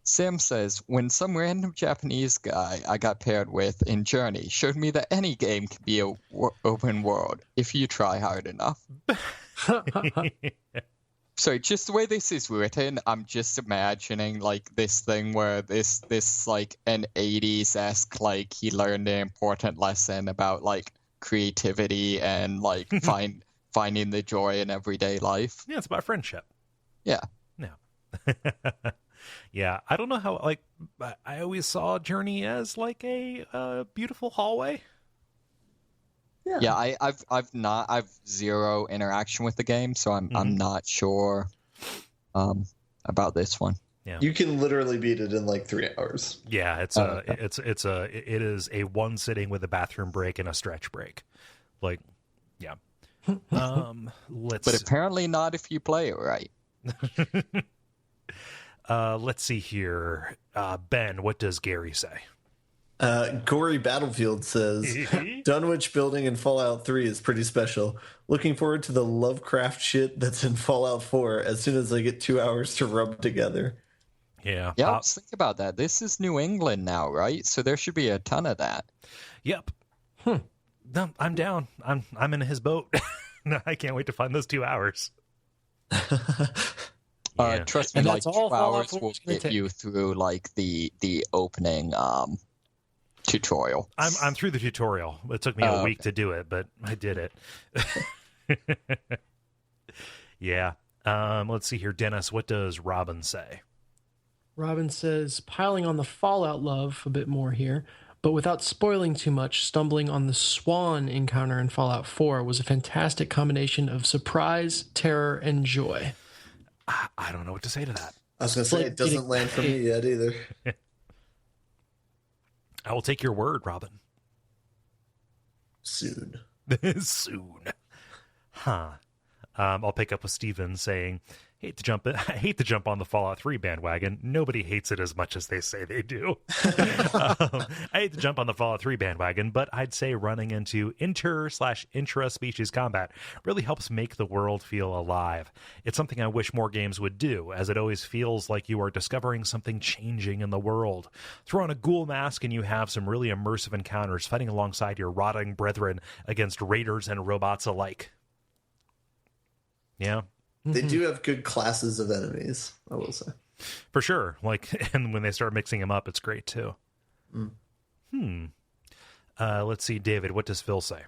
S3: Sam says, when some random Japanese guy I got paired with in Journey showed me that any game can be an open world if you try hard enough. So just the way this is written, I'm just imagining like this thing where this like an 80s-esque, like he learned an important lesson about like creativity and like finding the joy in everyday life.
S1: Yeah, it's about friendship.
S3: Yeah.
S1: Yeah, I don't know how, like, I always saw Journey as like a beautiful hallway.
S3: Yeah, I've zero interaction with the game, so I'm not sure about this one.
S1: Yeah.
S4: You can literally beat it in like 3 hours.
S1: Yeah, it is a one sitting with a bathroom break and a stretch break. Like, yeah.
S3: But apparently not if you play it right.
S1: Let's see here. Ben, what does Gary say?
S4: Gory Battlefield says, Dunwich building in Fallout 3 is pretty special. Looking forward to the Lovecraft shit that's in Fallout 4 as soon as I get 2 hours to rub together.
S1: Yeah.
S3: Yeah, let's think about that. This is New England now, right? So there should be a ton of that.
S1: Yep. No, I'm down. I'm in his boat. I can't wait to find those 2 hours.
S3: Trust me,
S2: And
S3: like
S2: that's all
S3: 2 hours will
S2: gonna
S3: get
S2: take.
S3: you through like the opening tutorial.
S1: I'm through the tutorial. It took me a week to do it, but I did it. Yeah. Let's see here. Dennis, what does Robin say?
S2: Robin says, piling on the Fallout love a bit more here, But without spoiling too much, stumbling on the swan encounter in Fallout 4 was a fantastic combination of surprise, terror, and joy.
S1: I don't know what to say to that.
S4: I was going to say, it doesn't land for me yet either.
S1: I will take your word, Robin.
S4: Soon.
S1: Soon. Huh. I'll pick up with Steven saying, I hate to jump on the Fallout 3 bandwagon. Nobody hates it as much as they say they do. I hate to jump on the Fallout 3 bandwagon, but I'd say running into intra-species combat really helps make the world feel alive. It's something I wish more games would do, as it always feels like you are discovering something changing in the world. Throw on a ghoul mask and you have some really immersive encounters fighting alongside your rotting brethren against raiders and robots alike. Yeah.
S4: They do have good classes of enemies, I will say.
S1: For sure. And when they start mixing them up, it's great too. Let's see, David, what does Phil say?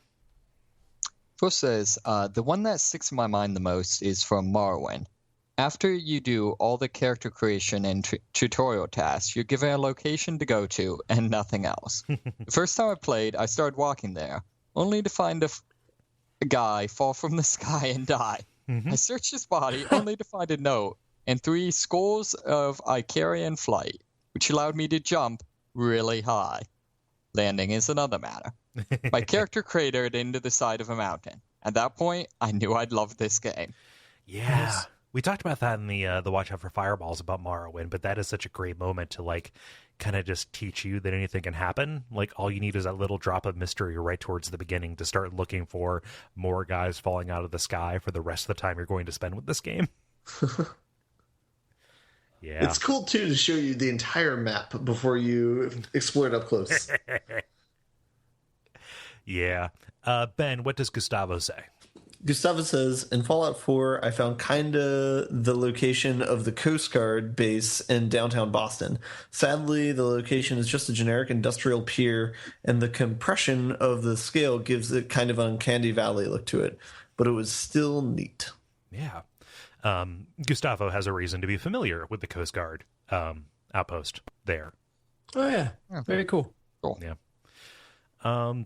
S3: Phil says, the one that sticks in my mind the most is from Morrowind. After you do all the character creation and tutorial tasks, you're given a location to go to and nothing else. The first time I played, I started walking there, only to find a guy fall from the sky and die. I searched his body only to find a note and 3 scores of Icarian flight, which allowed me to jump really high. Landing is another matter. My character cratered into the side of a mountain. At that point, I knew I'd love this game.
S1: Yeah.
S2: Nice.
S1: We talked about that in the Watch Out for Fireballs about Morrowind, but that is such a great moment to kind of just teach you that anything can happen. All you need is that little drop of mystery right towards the beginning to start looking for more guys falling out of the sky for the rest of the time you're going to spend with this game. Yeah.
S4: It's cool, too, to show you the entire map before you explore it up close.
S1: Yeah. Ben, what does Gustavo say?
S4: Gustavo says, in Fallout 4, I found kinda the location of the Coast Guard base in downtown Boston. Sadly, the location is just a generic industrial pier, and the compression of the scale gives it kind of an uncanny valley look to it. But it was still neat.
S1: Yeah. Gustavo has a reason to be familiar with the Coast Guard outpost there.
S2: Oh, yeah. Very cool.
S3: Cool.
S1: Yeah.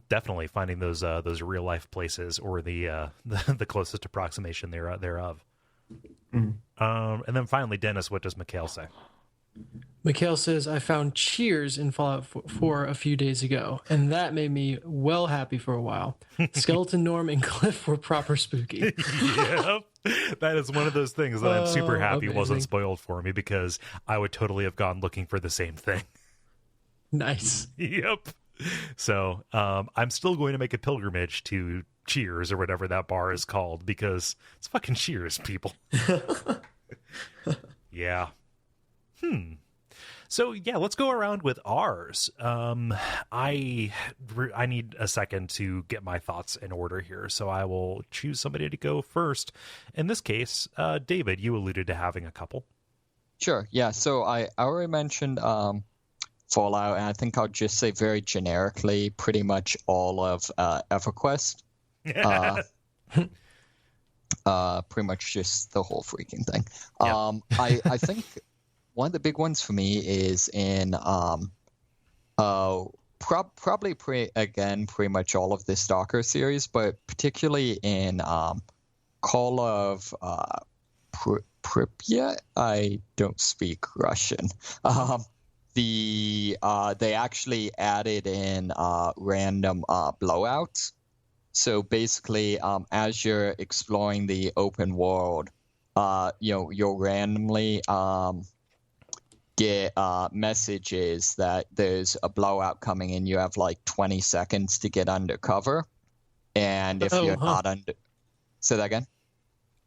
S1: Definitely finding those real life places or the closest approximation thereof. And then finally, Dennis, what does Mikhail say?
S2: Mikhail says, I found Cheers in Fallout 4 a few days ago, and that made me well happy for a while. Skeleton Norm and Cliff were proper spooky.
S1: Yep. That is one of those things that I'm super happy
S2: amazing.
S1: wasn't spoiled for me, because I would totally have gone looking for the same thing.
S2: Nice.
S1: Yep. So I'm still going to make a pilgrimage to Cheers or whatever that bar is called, because it's fucking Cheers, people. Yeah. So yeah, let's go around with ours. I need a second to get my thoughts in order here, so I will choose somebody to go first. In this case, David, you alluded to having a couple.
S3: Sure, yeah. So I already mentioned Fallout, and I think I'll just say very generically pretty much all of EverQuest. Pretty much just the whole freaking thing.
S1: Yeah.
S3: I think one of the big ones for me is in probably pretty much all of the Stalker series, but particularly in Call of Pripyat. I don't speak Russian. They actually added in random blowouts. So basically, as you're exploring the open world, you'll randomly get messages that there's a blowout coming in. You have 20 seconds to get undercover, and if you're not under, say that again.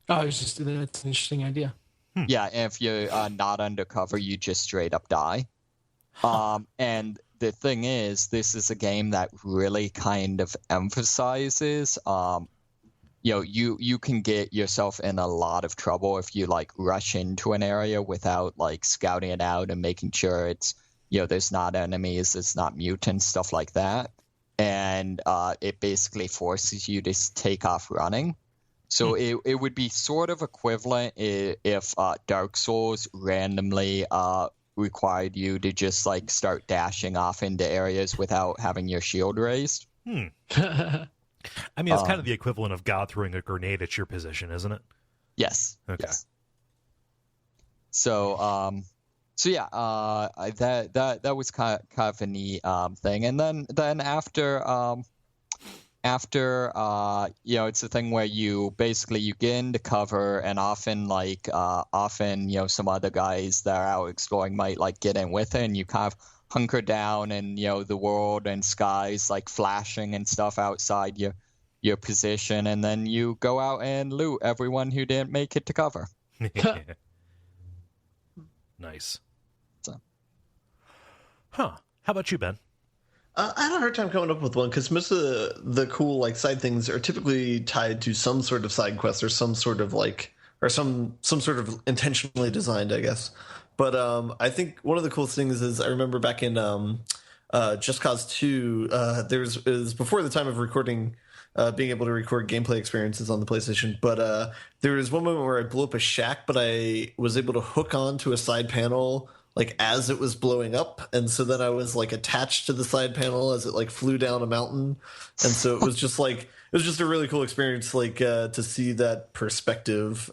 S2: Oh, that's an interesting idea.
S3: Yeah, and if you're not undercover, you just straight up die. And the thing is, this is a game that really kind of emphasizes, you can get yourself in a lot of trouble if you rush into an area without scouting it out and making sure it's, there's not enemies, it's not mutants, stuff like that. And it basically forces you to take off running. So it would be sort of equivalent if Dark Souls randomly required you to just like start dashing off into areas without having your shield raised.
S1: I mean, it's kind of the equivalent of God throwing a grenade at your position, isn't it?
S3: Yes.
S1: Okay.
S3: Yes. So yeah, that was kind of a neat thing. And then after it's a thing where you basically get into cover, and often some other guys that are out exploring might like get in with it, and you kind of hunker down, and the world and skies like flashing and stuff outside your position, and then you go out and loot everyone who didn't make it to cover.
S1: Nice.
S3: So.
S1: How about you, Ben?
S4: I had a hard time coming up with one because most of the cool like side things are typically tied to some sort of side quest or some sort of some sort of intentionally designed, I guess. But I think one of the coolest things is I remember back in Just Cause 2, it was before the time of recording, being able to record gameplay experiences on the PlayStation. But there was one moment where I blew up a shack, but I was able to hook on to a side panel like as it was blowing up, and so then I was like attached to the side panel as it like flew down a mountain, and so it was just a really cool experience, like to see that perspective.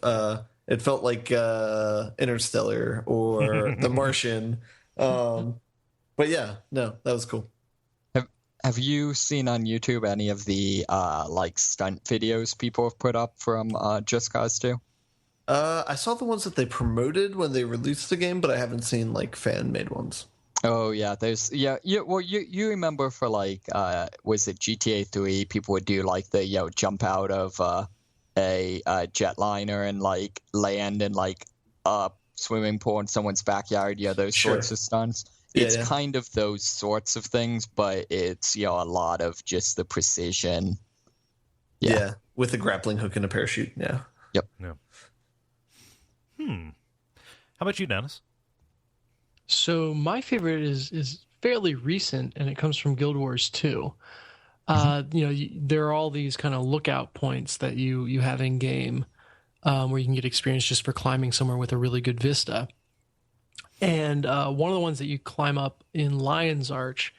S4: It felt like Interstellar or The Martian, but yeah, no, that was cool.
S3: Have you seen on YouTube any of the like stunt videos people have put up from Just Cause 2?
S4: I saw the ones that they promoted when they released the game, but I haven't seen like fan-made ones.
S3: Oh yeah, well you remember for like was it GTA 3? People would do like the jump out of a jetliner and like land in like a swimming pool in someone's backyard. Yeah, those sorts of stunts. It's kind of those sorts of things, but it's a lot of just the precision.
S4: Yeah, with a grappling hook and a parachute. Yeah.
S3: Yep.
S1: Yeah. How about you, Dennis?
S2: So my favorite is fairly recent, and it comes from Guild Wars 2. There are all these kind of lookout points that you have in game, where you can get experience just for climbing somewhere with a really good vista. And one of the ones that you climb up in Lion's Arch,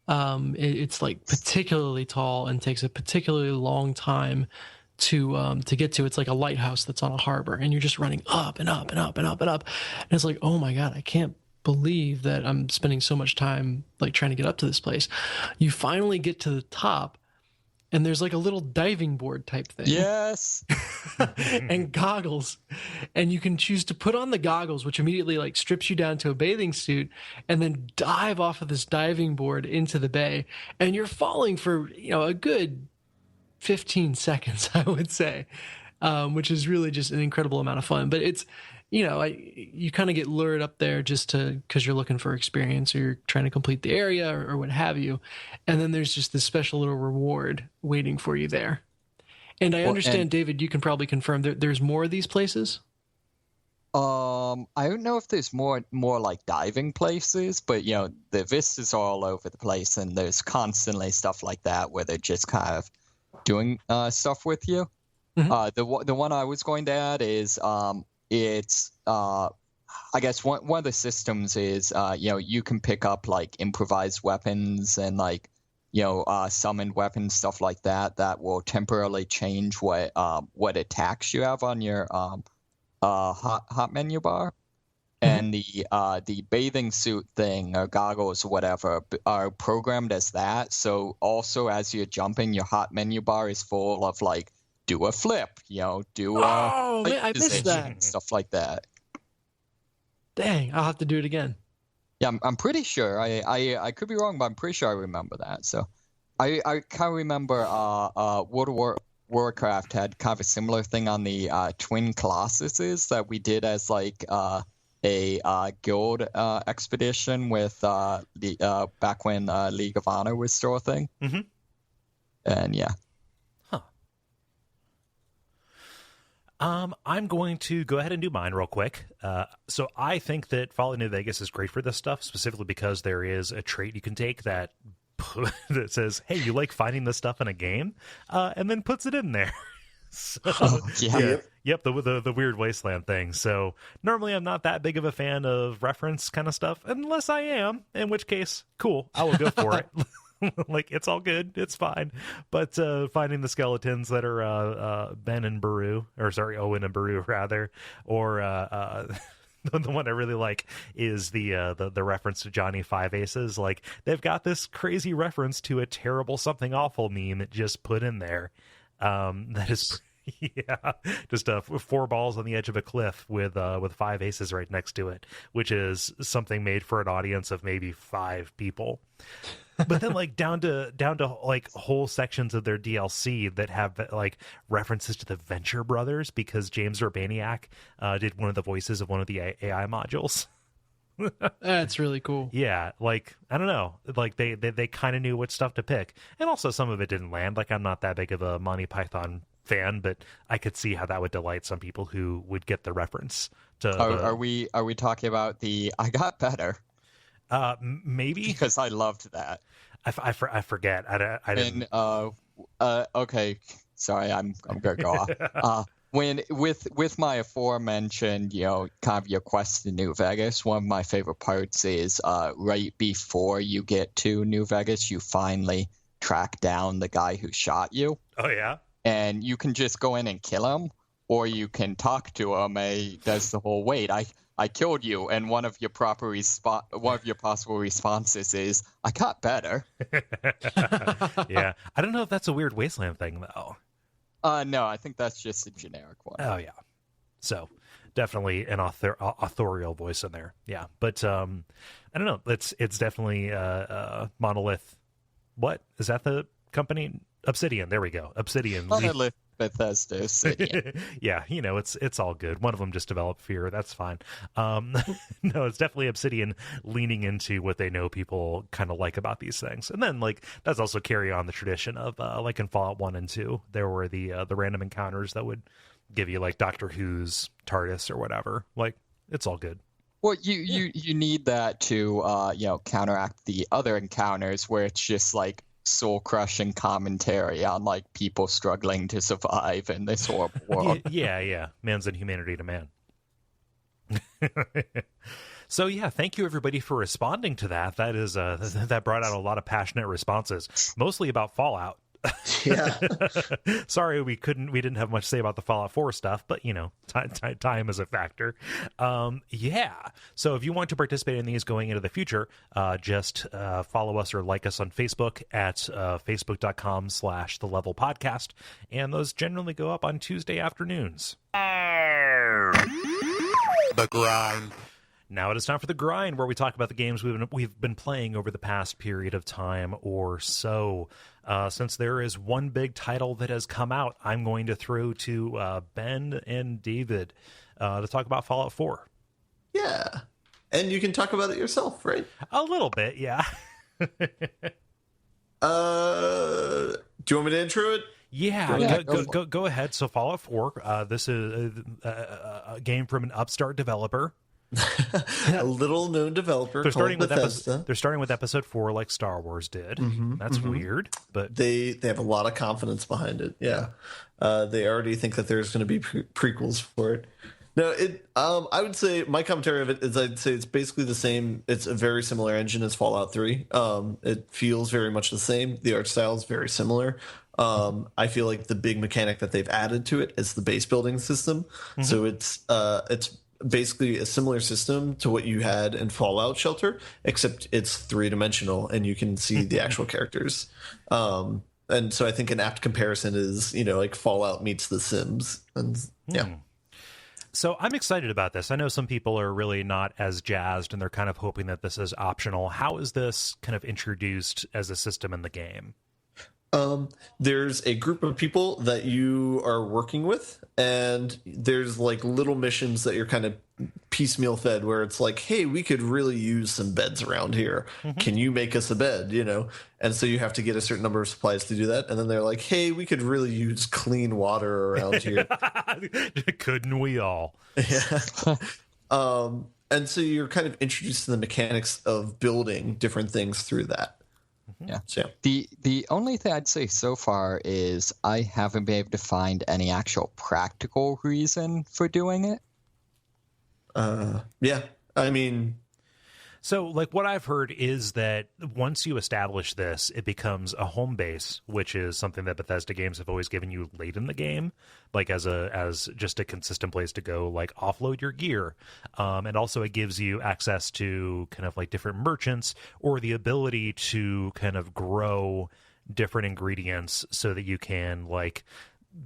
S2: it's like particularly tall and takes a particularly long time to get to. It's like a lighthouse that's on a harbor, and you're just running up and up and up and up and up. And it's like, oh my God, I can't believe that I'm spending so much time like trying to get up to this place. You finally get to the top, and there's like a little diving board type thing.
S3: Yes.
S2: And goggles. And you can choose to put on the goggles, which immediately like strips you down to a bathing suit, and then dive off of this diving board into the bay. And you're falling for, a good 15 seconds, I would say, which is really just an incredible amount of fun. But it's, you kind of get lured up there just because you're looking for experience, or you're trying to complete the area, or what have you. And then there's just this special little reward waiting for you there. And I understand, David, you can probably confirm there's more of these places.
S3: I don't know if there's more like diving places, but the vistas are all over the place, and there's constantly stuff like that where they're just kind of doing stuff with you. Mm-hmm. The one I was going to add is it's I guess one of the systems is you can pick up like improvised weapons and like summoned weapons, stuff like that will temporarily change what attacks you have on your hot menu bar. And the bathing suit thing or goggles or whatever are programmed as that. So also as you're jumping, your hot menu bar is full of like, do a flip, do a
S2: man, I missed that.
S3: Stuff like that.
S2: Dang, I'll have to do it again.
S3: Yeah, I'm pretty sure. I could be wrong, but I'm pretty sure I remember that. So I kind of remember World of Warcraft had kind of a similar thing on the Twin Colossuses that we did as like a guild expedition with the back when League of Honor was still a thing. Mm-hmm. And yeah.
S1: I'm going to go ahead and do mine real quick. So I think that Fallout New Vegas is great for this stuff, specifically because there is a trait you can take that that says, hey, you like finding this stuff in a game, and then puts it in there. So, Yep, the weird wasteland thing. So normally I'm not that big of a fan of reference kind of stuff, unless I am, in which case, cool, I will go for it. Like, it's all good, it's fine. But finding the skeletons that are Ben and Baru, or sorry, Owen and Baru rather, or the one I really like is the reference to Johnny Five Aces. Like, they've got this crazy reference to a terrible something awful meme just put in there. That is, yeah, just 4 balls on the edge of a cliff with 5 aces right next to it, which is something made for an audience of maybe 5 people. But then, like, down to like whole sections of their DLC that have like references to the Venture Brothers, because James Urbaniak did one of the voices of one of the AI modules.
S2: That's really cool.
S1: Yeah, like, I don't know, like they kind of knew what stuff to pick, and also some of it didn't land. Like, I'm not that big of a Monty Python fan, but I could see how that would delight some people who would get the reference to.
S3: Are we talking about the I Got Better?
S1: Maybe,
S3: because I loved that.
S1: I forget. I didn't.
S3: And okay, sorry, I'm gonna go off. When with my aforementioned, kind of your quest to New Vegas, one of my favorite parts is right before you get to New Vegas, you finally track down the guy who shot you.
S1: Oh yeah.
S3: And you can just go in and kill him, or you can talk to him. And he does the whole wait. I killed you, and one of your possible responses is, "I got better."
S1: Yeah, I don't know if that's a weird Wasteland thing though.
S3: No, I think that's just a generic one.
S1: Oh yeah, so definitely an authorial voice in there. Yeah, but I don't know. It's definitely Monolith. What is that? The company Obsidian. There we go. Obsidian.
S3: Monolith. Bethesda Obsidian.
S1: Yeah, it's all good. One of them just developed Fear. That's fine. No, it's definitely Obsidian leaning into what they know people kind of like about these things, and then like that's also carry on the tradition of like in Fallout 1 and 2, there were the random encounters that would give you like Doctor Who's TARDIS or whatever. Like, it's all good.
S3: Well, you need that to counteract the other encounters where it's just like soul-crushing commentary on like people struggling to survive in this horrible world.
S1: Yeah, man's inhumanity to man. So yeah, thank you everybody for responding to that. That is that brought out a lot of passionate responses, mostly about Fallout.
S4: Yeah.
S1: Sorry we didn't have much to say about the Fallout 4 stuff, but time is a factor. Yeah, so if you want to participate in these going into the future, just follow us or like us on Facebook at facebook.com/thelevelpodcast, and those generally go up on Tuesday afternoons.
S5: The grind.
S1: Now it is time for the grind, where we talk about the games we've been playing over the past period of time or so. Since there is one big title that has come out, I'm going to throw to Ben and David to talk about Fallout 4.
S4: Yeah. And you can talk about it yourself, right?
S1: A little bit, yeah.
S4: Do you want me to intro it?
S1: Yeah, go ahead. So Fallout 4, this is a game from an upstart developer.
S4: A little known developer.
S1: They're starting with
S4: Bethesda.
S1: They're starting with episode 4 like Star Wars did. That's weird, but
S4: they have a lot of confidence behind it. Yeah, they already think that there's going to be prequels for it. No, I would say my commentary of it is I'd say it's basically the same. It's a very similar engine as Fallout 3. It feels very much the same. The art style is very similar. I feel like the big mechanic that they've added to it is the base building system. So it's basically a similar system to what you had in Fallout Shelter, except it's 3-dimensional and you can see the actual characters. And so I think an apt comparison is, like Fallout meets The Sims. And yeah.
S1: So I'm excited about this. I know some people are really not as jazzed and they're kind of hoping that this is optional. How is this kind of introduced as a system in the game?
S4: There's a group of people that you are working with, and there's like little missions that you're kind of piecemeal fed where it's like, hey, we could really use some beds around here. Can you make us a bed? And so you have to get a certain number of supplies to do that. And then they're like, hey, we could really use clean water around here.
S1: Couldn't we all?
S4: Yeah. And so you're kind of introduced to the mechanics of building different things through that.
S3: Yeah.
S4: So,
S3: The only thing I'd say so far is I haven't been able to find any actual practical reason for doing it.
S4: yeah, I mean,
S1: So, like, what I've heard is that once you establish this, it becomes a home base, which is something that Bethesda games have always given you late in the game, like as just a consistent place to go, like offload your gear, and also it gives you access to kind of like different merchants or the ability to kind of grow different ingredients so that you can like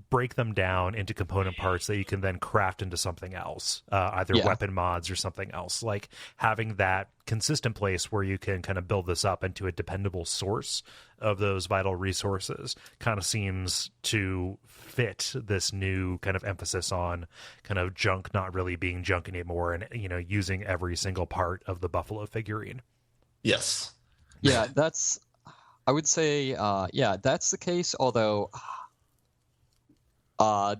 S1: break them down into component parts that you can then craft into something else, either
S3: Yeah.
S1: weapon mods or something else. Like having that consistent place where you can kind of build this up into a dependable source of those vital resources kind of seems to fit this new kind of emphasis on kind of junk not really being junk anymore, and using every single part of the buffalo figurine.
S4: yes.
S3: Yeah, I would say, that's the case. Although, I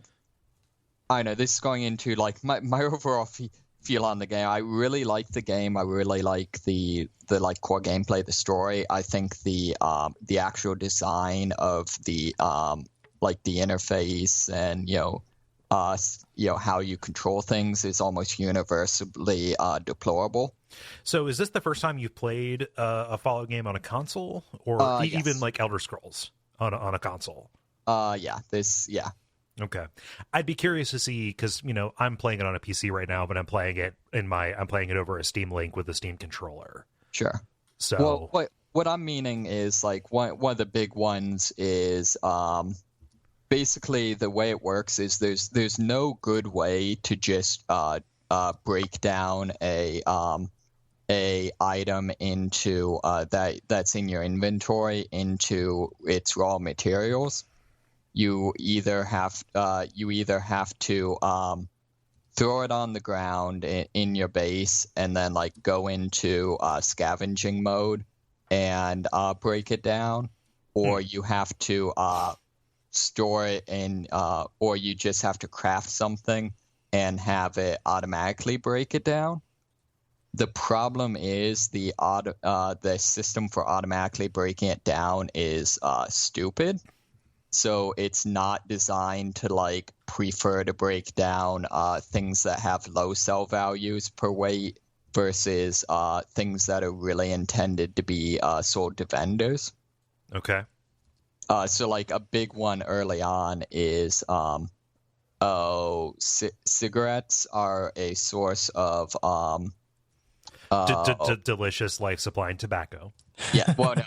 S3: know this is going into like my overall feel on the game. I really like the game. I really like the like core gameplay, the story. I think the actual design of the like the interface and how you control things is almost universally deplorable.
S1: So is this the first time you've played a Fallout game on a console, or
S3: Yes.
S1: even like Elder Scrolls on a console?
S3: Yeah.
S1: Okay, I'd be curious to see, because I'm playing it on a PC right now, but I'm playing it over a Steam Link with a Steam controller.
S3: Sure.
S1: So,
S3: Well, what I'm meaning is like one of the big ones is basically the way it works is there's no good way to just break down a item into that's in your inventory into its raw materials. You either have to throw it on the ground in your base and then like go into scavenging mode and break it down, or you have to store it in, or you just have to craft something and have it automatically break it down. The problem is the system for automatically breaking it down is stupid. So it's not designed to like prefer to break down things that have low sell values per weight versus things that are really intended to be sold to vendors.
S1: okay.
S3: So like a big one early on is cigarettes are a source of
S1: Delicious life supplying tobacco.
S3: Yeah, well, no,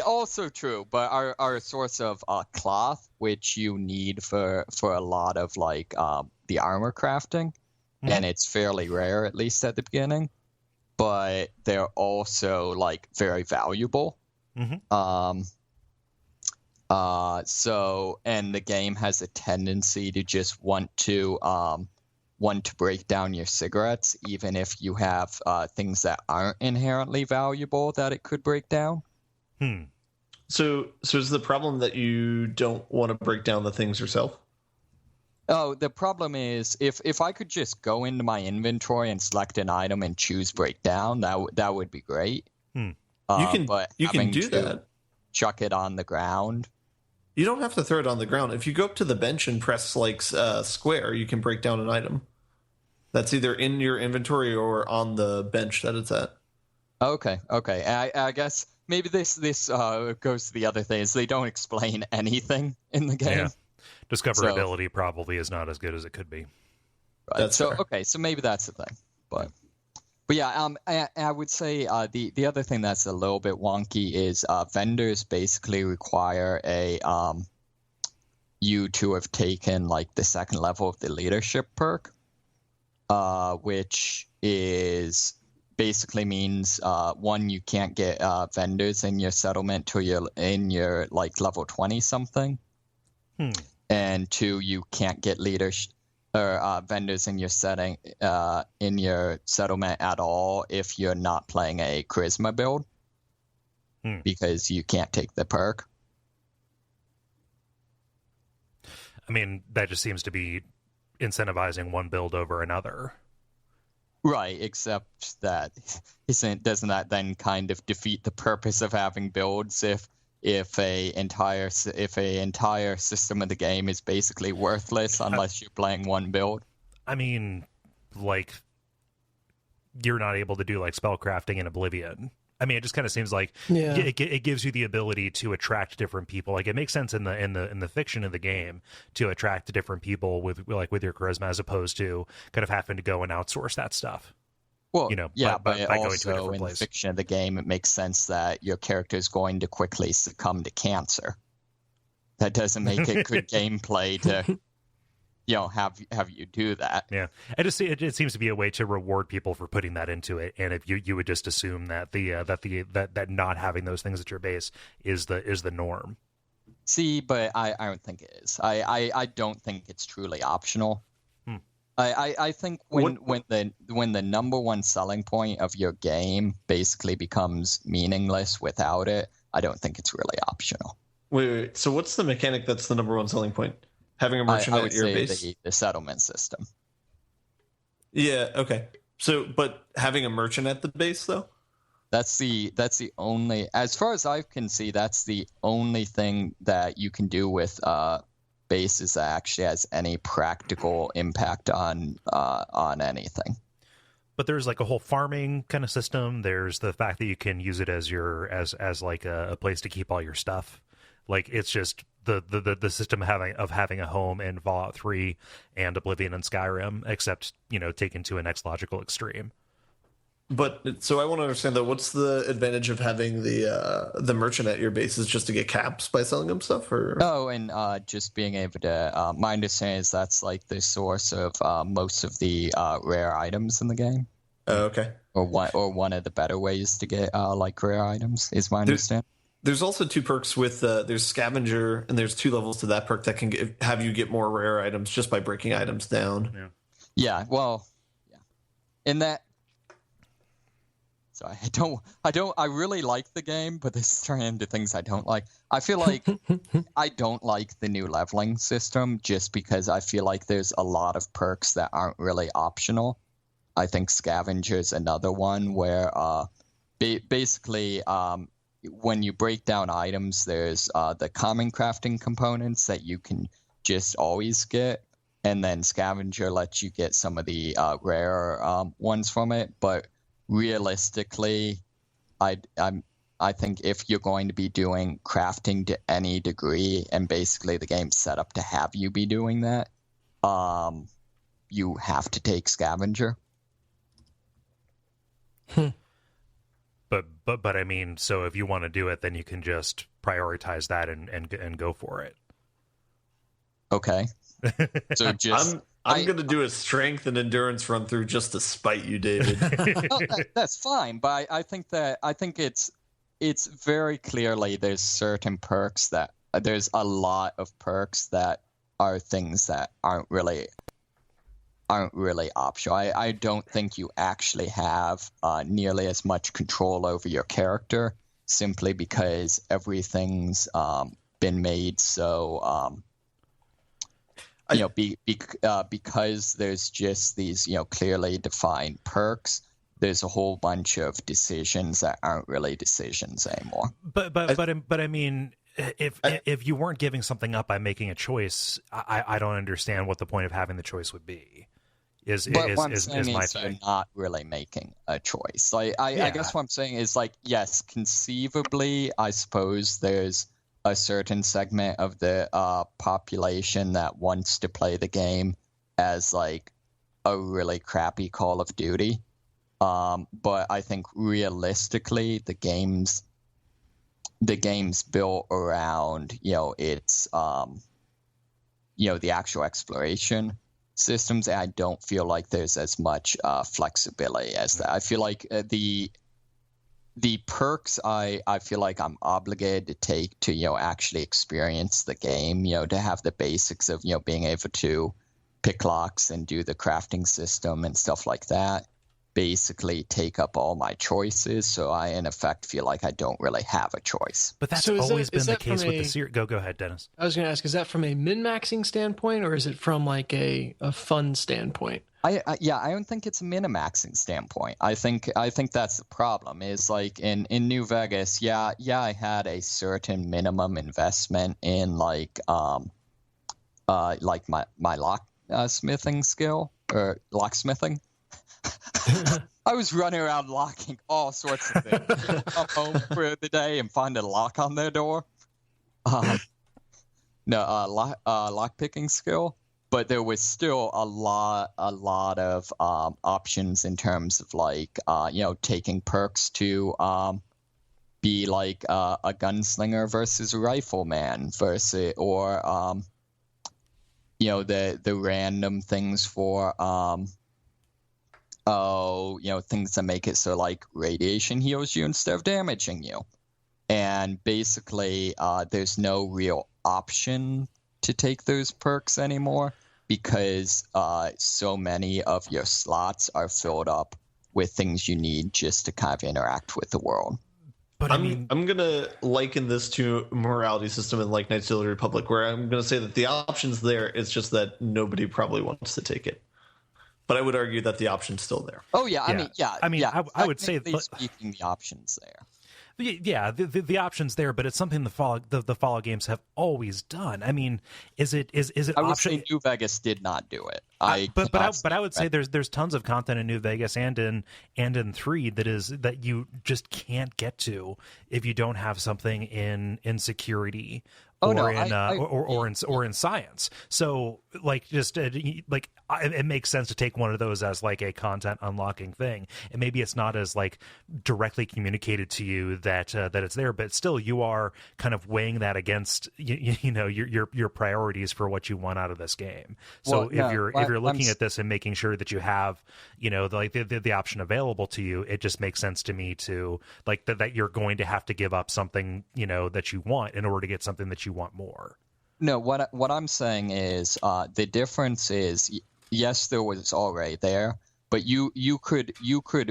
S3: also true, but are a source of cloth, which you need for a lot of like the armor crafting, and it's fairly rare, at least at the beginning. But they're also like very valuable. So, and the game has a tendency to just want to break down your cigarettes, even if you have things that aren't inherently valuable that it could break down.
S4: So is the problem that you don't want to break down the things yourself?
S3: Oh, the problem is if I could just go into my inventory and select an item and choose breakdown, that would be great.
S4: You can do that.
S3: Chuck it on the ground.
S4: You don't have to throw it on the ground. If you go up to the bench and press like square, you can break down an item. That's either in your inventory or on the bench that it's at.
S3: Okay. I guess maybe this goes to the other things. They don't explain anything in the game.
S1: Yeah. Discoverability probably is not as good as it could be.
S3: Right.
S4: That's
S3: so
S4: fair.
S3: Okay, so maybe that's the thing. But yeah, I would say the other thing that's a little bit wonky is vendors basically require you to have taken like the second level of the leadership perk. Which is basically means one, you can't get vendors in your settlement till you're in your like level 20 something, and two, you can't get leaders or vendors in your in your settlement at all if you're not playing a charisma build, because you can't take the perk.
S1: I mean, that just seems to be incentivizing one build over another.
S3: Right, except that doesn't that then kind of defeat the purpose of having builds if a entire system of the game is basically worthless unless you're playing one build?
S1: I mean, like, you're not able to do like spellcrafting in Oblivion. I mean, it just kind of seems like it gives you the ability to attract different people. Like, it makes sense in the fiction of the game to attract different people with your charisma, as opposed to kind of having to go and outsource that stuff.
S3: Well,
S1: by
S3: but
S1: going
S3: also
S1: to a different
S3: in
S1: place.
S3: the fiction of the game, it makes sense that your character is going to quickly succumb to cancer. That doesn't make it good gameplay to, have you do that.
S1: Yeah, it seems to be a way to reward people for putting that into it, and if you would just assume that that not having those things at your base is the norm.
S3: See, but I don't think it is. I don't think it's truly optional. I think when the number one selling point of your game basically becomes meaningless without it, I don't think it's really optional.
S4: Wait. So what's the mechanic that's the number one selling point? Having a merchant
S3: I would
S4: at your
S3: say
S4: base?
S3: the settlement system.
S4: Yeah, okay. So, but having a merchant at the base, though?
S3: That's the only, as far as I can see, that's the only thing that you can do with bases that actually has any practical impact on anything.
S1: But there's like a whole farming kind of system. There's the fact that you can use it as as like a place to keep all your stuff. Like, it's just the system of having a home in Fallout 3 and Oblivion and Skyrim, except taken to a next logical extreme.
S4: But so I want to understand though, what's the advantage of having the merchant at your base? Is just to get caps by selling them stuff, or
S3: and just being able to. My understanding is that's like the source of most of the rare items in the game.
S4: Oh, okay.
S3: Or one of the better ways to get like rare items is my understanding.
S4: There's also two perks with there's scavenger, and there's two levels to that perk that can have you get more rare items just by breaking items down.
S3: Yeah. Well, yeah. In that. So I really like the game, but this is turning into things I don't like. I feel like I don't like the new leveling system just because I feel like there's a lot of perks that aren't really optional. I think Scavenger's another one where basically when you break down items, there's the common crafting components that you can just always get, and then Scavenger lets you get some of the rare ones from it. But realistically, I think if you're going to be doing crafting to any degree, and basically the game's set up to have you be doing that, you have to take Scavenger.
S1: But I mean, so if you want to do it, then you can just prioritize that and go for it.
S3: Okay. So just
S4: I'm going to do a strength and endurance run through just to spite you, David.
S3: That's fine, but I think it's very clearly there's certain perks that there's a lot of perks that are things that aren't really optional. I don't think you actually have nearly as much control over your character simply because everything's been made so because there's just these clearly defined perks. There's a whole bunch of decisions that aren't really decisions anymore.
S1: But I mean, if you weren't giving something up by making a choice, I don't understand what the point of having the choice would be. Is my thing.
S3: You're not really making a choice. Like I guess what I'm saying is, like, yes, conceivably, I suppose there's a certain segment of the population that wants to play the game as like a really crappy Call of Duty. But I think realistically, the game's built around its the actual exploration systems, and I don't feel like there's as much flexibility as that. I feel like the perks I feel like I'm obligated to take to actually experience the game, to have the basics of being able to pick locks and do the crafting system and stuff like that basically take up all my choices. So I in effect feel like I don't really have a choice.
S1: But that's always been the case with the series. Go ahead, Dennis.
S2: I was going to ask, is that from a min-maxing standpoint, or is it from like a fun standpoint?
S3: I don't think it's a minimaxing standpoint. I think that's the problem. Is like in New Vegas, I had a certain minimum investment in like my locksmithing skill or locksmithing. I was running around locking all sorts of things. Come home for the day and find a lock on their door. Lock picking skill. But there was still a lot of options in terms of like taking perks to be like a gunslinger versus a rifleman versus or the random things for things that make it so like radiation heals you instead of damaging you, and basically there's no real option to take those perks anymore because so many of your slots are filled up with things you need just to kind of interact with the world.
S1: But
S4: I'm gonna liken this to a morality system in like Knights of the Republic, where I'm gonna say that the option's there. It's just that nobody probably wants to take it. But I would argue that the option's still there.
S3: Oh yeah,
S1: I would say
S3: speaking the options there.
S1: Yeah, the options there, but it's something the Fallout games have always done. I mean, is it
S3: I would say New Vegas did not do it.
S1: But I would say there's tons of content in New Vegas and in 3 that you just can't get to if you don't have something in security or in science. So like just like it makes sense to take one of those as like a content unlocking thing, and maybe it's not as like directly communicated to you that it's there, but still you are kind of weighing that against your priorities for what you want out of this game. So if you're looking at this and making sure that you have the option available to you, it just makes sense to me to like that you're going to have to give up something that you want in order to get something that you want more.
S3: No, what I'm saying is the difference is, yes, there was already there, but you could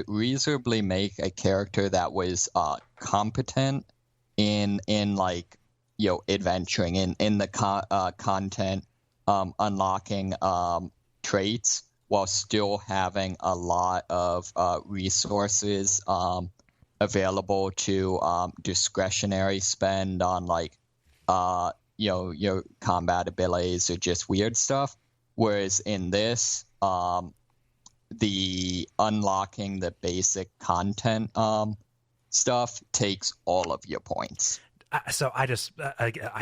S3: reasonably make a character that was competent in like adventuring in the content, unlocking traits while still having a lot of resources available to discretionary spend on like your combat abilities or just weird stuff. Whereas in this, the unlocking the basic content stuff takes all of your points.
S1: So I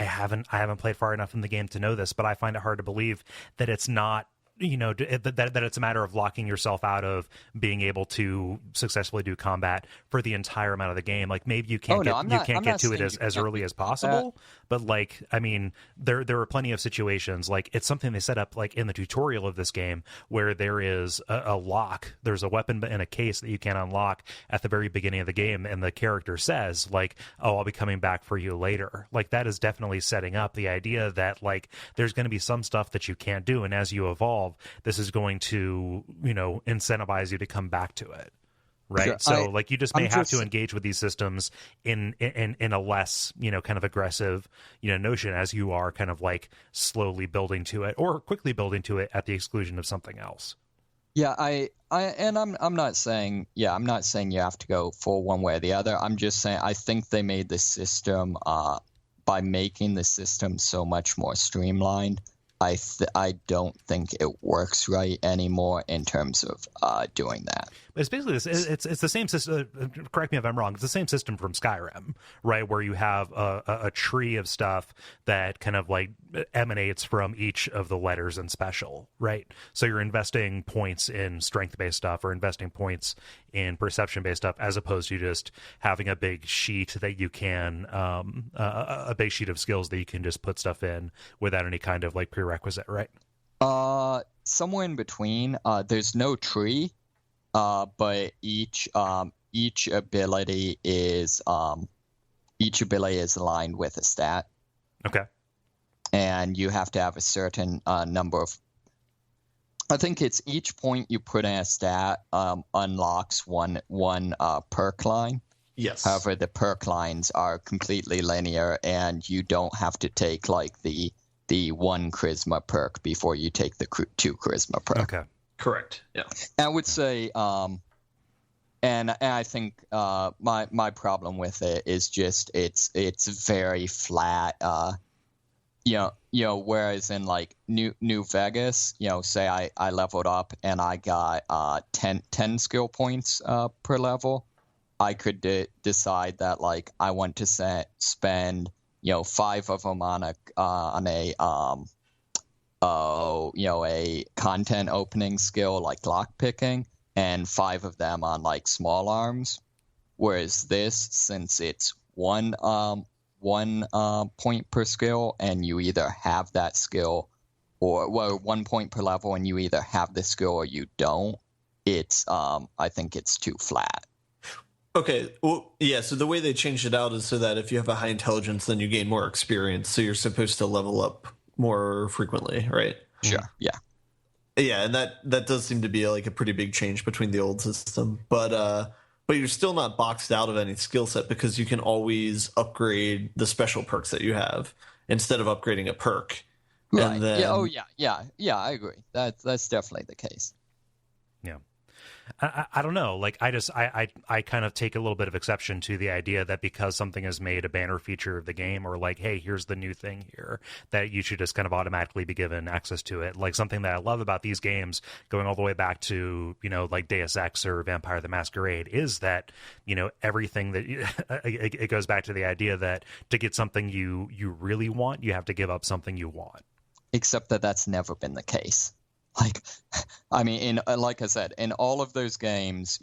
S1: haven't played far enough in the game to know this, but I find it hard to believe that it's not that it's a matter of locking yourself out of being able to successfully do combat for the entire amount of the game. Like maybe you can't get to it as early as possible, but like I mean there are plenty of situations, like it's something they set up like in the tutorial of this game where there is a lock, there's a weapon in a case that you can unlock at the very beginning of the game, and the character says like, oh, I'll be coming back for you later. Like that is definitely setting up the idea that like there's going to be some stuff that you can't do, and as you evolve, this is going to incentivize you to come back to it, right? Sure. So like you just may have to engage with these systems in a less kind of aggressive notion as you are kind of like slowly building to it or quickly building to it at the exclusion of something else.
S3: Yeah, I'm not saying you have to go full one way or the other. I'm just saying I think they made the system by making the system so much more streamlined. I don't think it works right anymore in terms of doing that.
S1: But it's basically it's the same system. Correct me if I'm wrong. It's the same system from Skyrim, right? Where you have a tree of stuff that kind of like emanates from each of the letters in special, right? So you're investing points in strength-based stuff or investing points in perception-based stuff, as opposed to just having a big sheet that you can a big sheet of skills that you can just put stuff in without any kind of like prerequisite, right?
S3: Somewhere in between. There's no tree. But each ability is aligned with a stat.
S1: Okay. And
S3: you have to have a certain number of. I think it's each point you put in a stat unlocks one perk line.
S4: Yes.
S3: However, the perk lines are completely linear, and you don't have to take like the one charisma perk before you take the 2 charisma perk.
S1: Okay.
S4: Correct. Yeah.
S3: I would say, and I think my problem with it is just it's very flat. Whereas in like New Vegas, say I leveled up and I got 10 skill points per level, I could decide that like I want to spend 5 of them on a content opening skill like lock picking, and 5 of them on like small arms. Whereas this, since it's one point per skill, and you either have that skill or 1 point per level, and you either have the skill or you don't. It's I think it's too flat.
S4: Okay, well, yeah, so the way they changed it out is so that if you have a high intelligence, then you gain more experience, so you're supposed to level up more frequently, right?
S3: Sure, yeah.
S4: Yeah, and that does seem to be like a pretty big change between the old system, but you're still not boxed out of any skill set because you can always upgrade the special perks that you have instead of upgrading a perk.
S3: Right.
S4: And then,
S3: Yeah, I agree. That's definitely the case.
S1: Yeah. I don't know. Like, I kind of take a little bit of exception to the idea that because something is made a banner feature of the game, or like, hey, here's the new thing here, that you should just kind of automatically be given access to it. Like, something that I love about these games, going all the way back to, like Deus Ex or Vampire the Masquerade, is that, everything that it goes back to the idea that to get something you really want, you have to give up something you want.
S3: Except that that's never been the case. Like, I mean, like I said, in all of those games,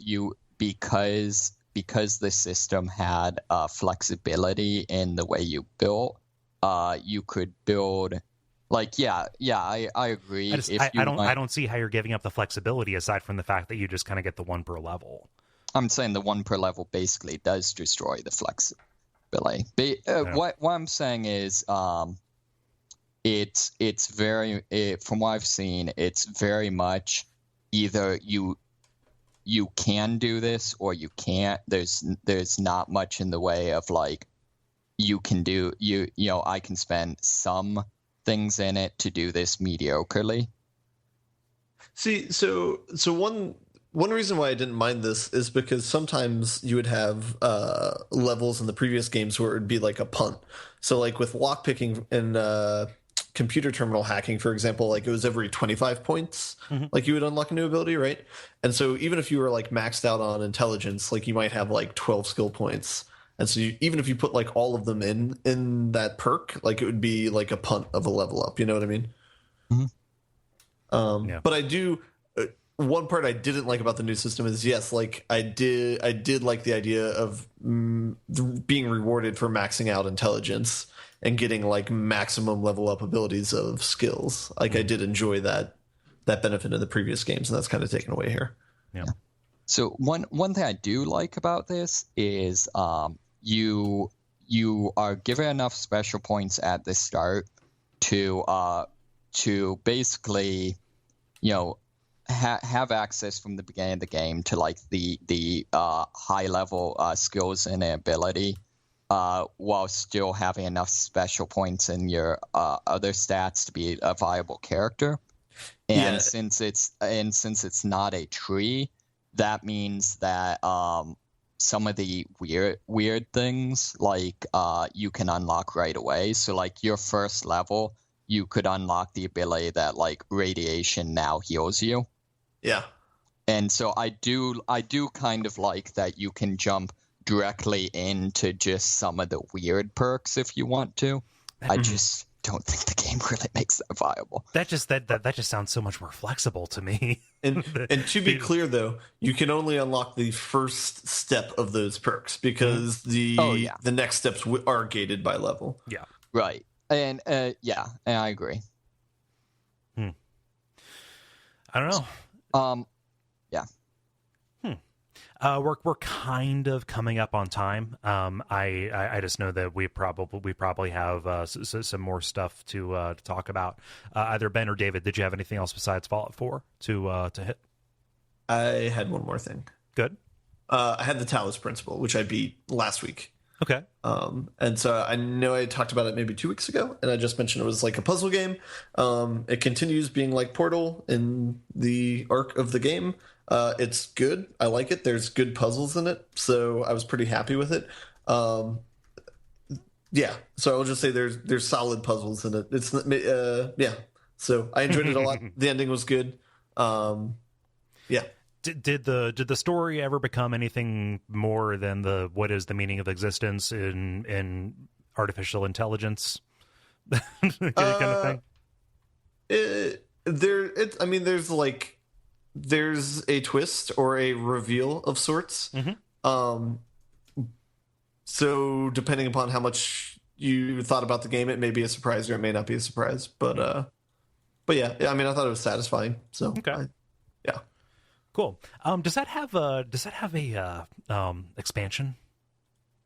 S3: because the system had flexibility in the way you built, you could build. Like, I agree.
S1: I don't see how you're giving up the flexibility aside from the fact that you just kind of get the 1 per level.
S3: I'm saying the 1 per level basically does destroy the flexibility. What I'm saying is, it's very, from what I've seen, it's very much either you can do this or you can't. There's not much in the way of like you can do I can spend some things in it to do this mediocrely.
S4: see, so one reason why I didn't mind this is because sometimes you would have levels in the previous games where it would be like a punt. So like with lockpicking and computer terminal hacking, for example, like it was every 25 points, like you would unlock a new ability, right? And so even if you were like maxed out on intelligence, like you might have like 12 skill points. And so even if you put like all of them in that perk, like it would be like a punt of a level up. You know what I mean?
S3: Mm-hmm.
S4: But I do. One part I didn't like about the new system is, yes, like I did like the idea of being rewarded for maxing out intelligence and getting like maximum level up abilities of skills. Like I did enjoy that benefit in the previous games, and that's kind of taken away here.
S1: Yeah.
S3: So one thing I do like about this is you are given enough special points at the start to basically have access from the beginning of the game to like the high level skills and ability, while still having enough special points in your other stats to be a viable character. And since it's not a tree, that means that some of the weird things like you can unlock right away. So like your first level, you could unlock the ability that like radiation now heals you.
S4: Yeah.
S3: And so I do kind of like that you can jump directly into just some of the weird perks if you want to. I just don't think the game really makes that viable.
S1: That just sounds so much more flexible to me.
S4: And to be clear though, you can only unlock the first step of those perks because the next steps are gated by level.
S1: Yeah.
S3: Right. And and I agree.
S1: I don't know.
S3: Yeah.
S1: We're kind of coming up on time. I just know that we probably have some more stuff to talk about. Either Ben or David, did you have anything else besides Fallout 4 to hit?
S4: I had one more thing.
S1: Good.
S4: I had the Talos principle, which I beat last week.
S1: Okay.
S4: And so I know I talked about it maybe 2 weeks ago, and I just mentioned it was like a puzzle game. It continues being like Portal in the arc of the game. It's good. I like it. There's good puzzles in it, so I was pretty happy with it. Yeah, so I'll just say there's solid puzzles in it. It's yeah. So I enjoyed it a lot. The ending was good. Yeah.
S1: Did the story ever become anything more than the what is the meaning of existence in artificial intelligence kind of thing?
S4: I mean, there's a twist or a reveal of sorts. So depending upon how much you thought about the game, it may be a surprise or it may not be a surprise. But yeah, I mean, I thought it was satisfying. So
S1: okay.
S4: Yeah.
S1: Cool. Does that have a expansion?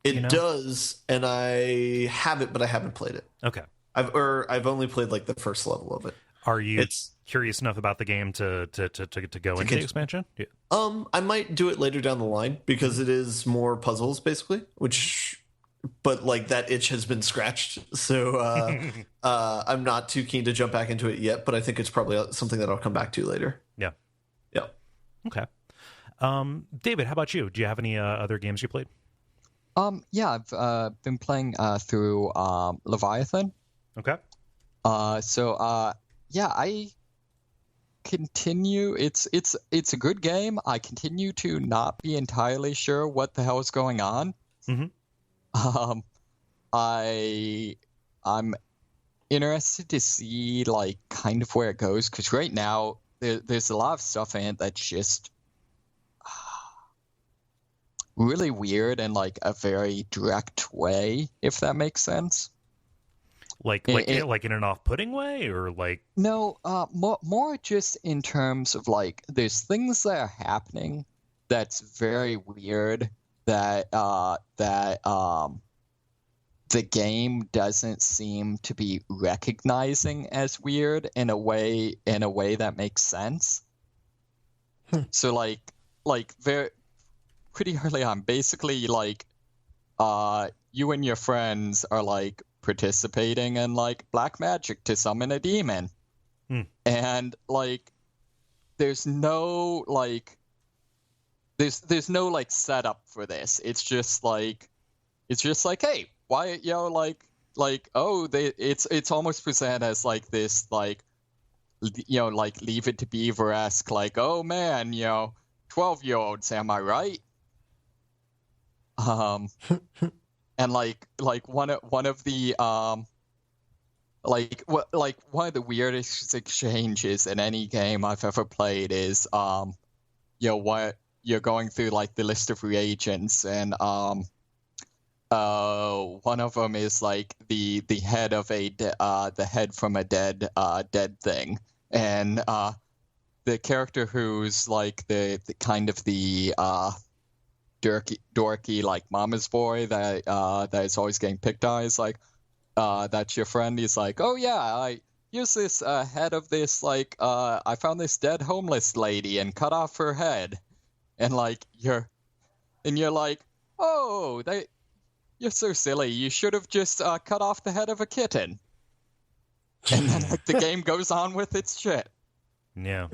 S4: It does, and I have it, but I haven't played it.
S1: Okay.
S4: I've only played like the first level of it.
S1: Are you curious enough about the game to go into the expansion? Yeah.
S4: I might do it later down the line because it is more puzzles basically, but like that itch has been scratched. So I'm not too keen to jump back into it yet, but I think it's probably something that I'll come back to later.
S1: Yeah.
S4: Yeah.
S1: Okay. David, how about you? Do you have any other games you played?
S3: Yeah, I've been playing through Leviathan.
S1: Okay.
S3: Yeah, I continue. It's a good game. I continue to not be entirely sure what the hell is going on. I'm interested to see like kind of where it goes because right now there's a lot of stuff in it that's just really weird in like a very direct way, if that makes sense.
S1: Like in an off-putting way, or like
S3: no, more just in terms of like there's things that are happening that's very weird that the game doesn't seem to be recognizing as weird in a way that makes sense. So like very pretty early on, basically like you and your friends are like participating in like black magic to summon a demon. And like there's no like setup for this. It's just like hey, why it's almost presented as like this like like Leave It to Beaver-esque like, oh man, 12-year-olds, am I right? And like one of the one of the weirdest exchanges in any game I've ever played is what you're going through like the list of reagents, and one of them is like the head of the head from a dead thing, and the character who's like the kind of the dorky like mama's boy that is always getting picked on is like that's your friend. He's like, oh yeah, I use this head of this like I found this dead homeless lady and cut off her head, and like you're like, oh, you're so silly, you should have just cut off the head of a kitten. And then like the game goes on with its shit.
S1: Yeah.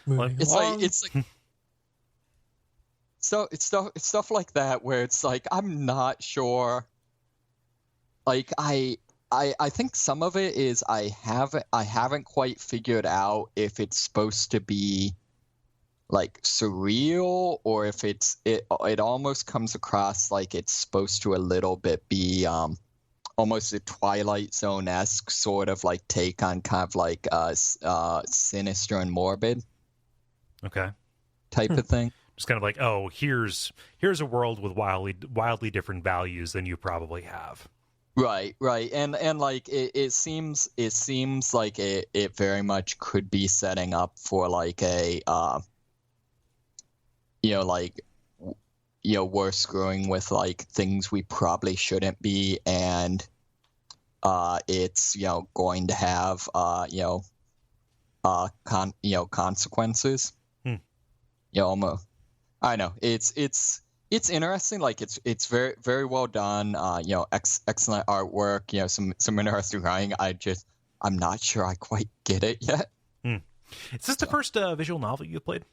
S3: It's like so it's stuff like that where it's like I'm not sure. Like I think some of it is I haven't quite figured out if it's supposed to be like surreal or if it almost comes across like it's supposed to a little bit be almost a Twilight Zone-esque sort of like take on kind of like sinister and morbid type of thing.
S1: Just kind of like, oh, here's a world with wildly different values than you probably have.
S3: Right, and like it seems like it very much could be setting up for like a we're screwing with like things we probably shouldn't be, and it's going to have consequences. Almost. I know it's it's interesting. Like it's very very well done. Excellent artwork. Some interesting writing. I'm not sure I quite get it yet.
S1: Is this the first visual novel you've played?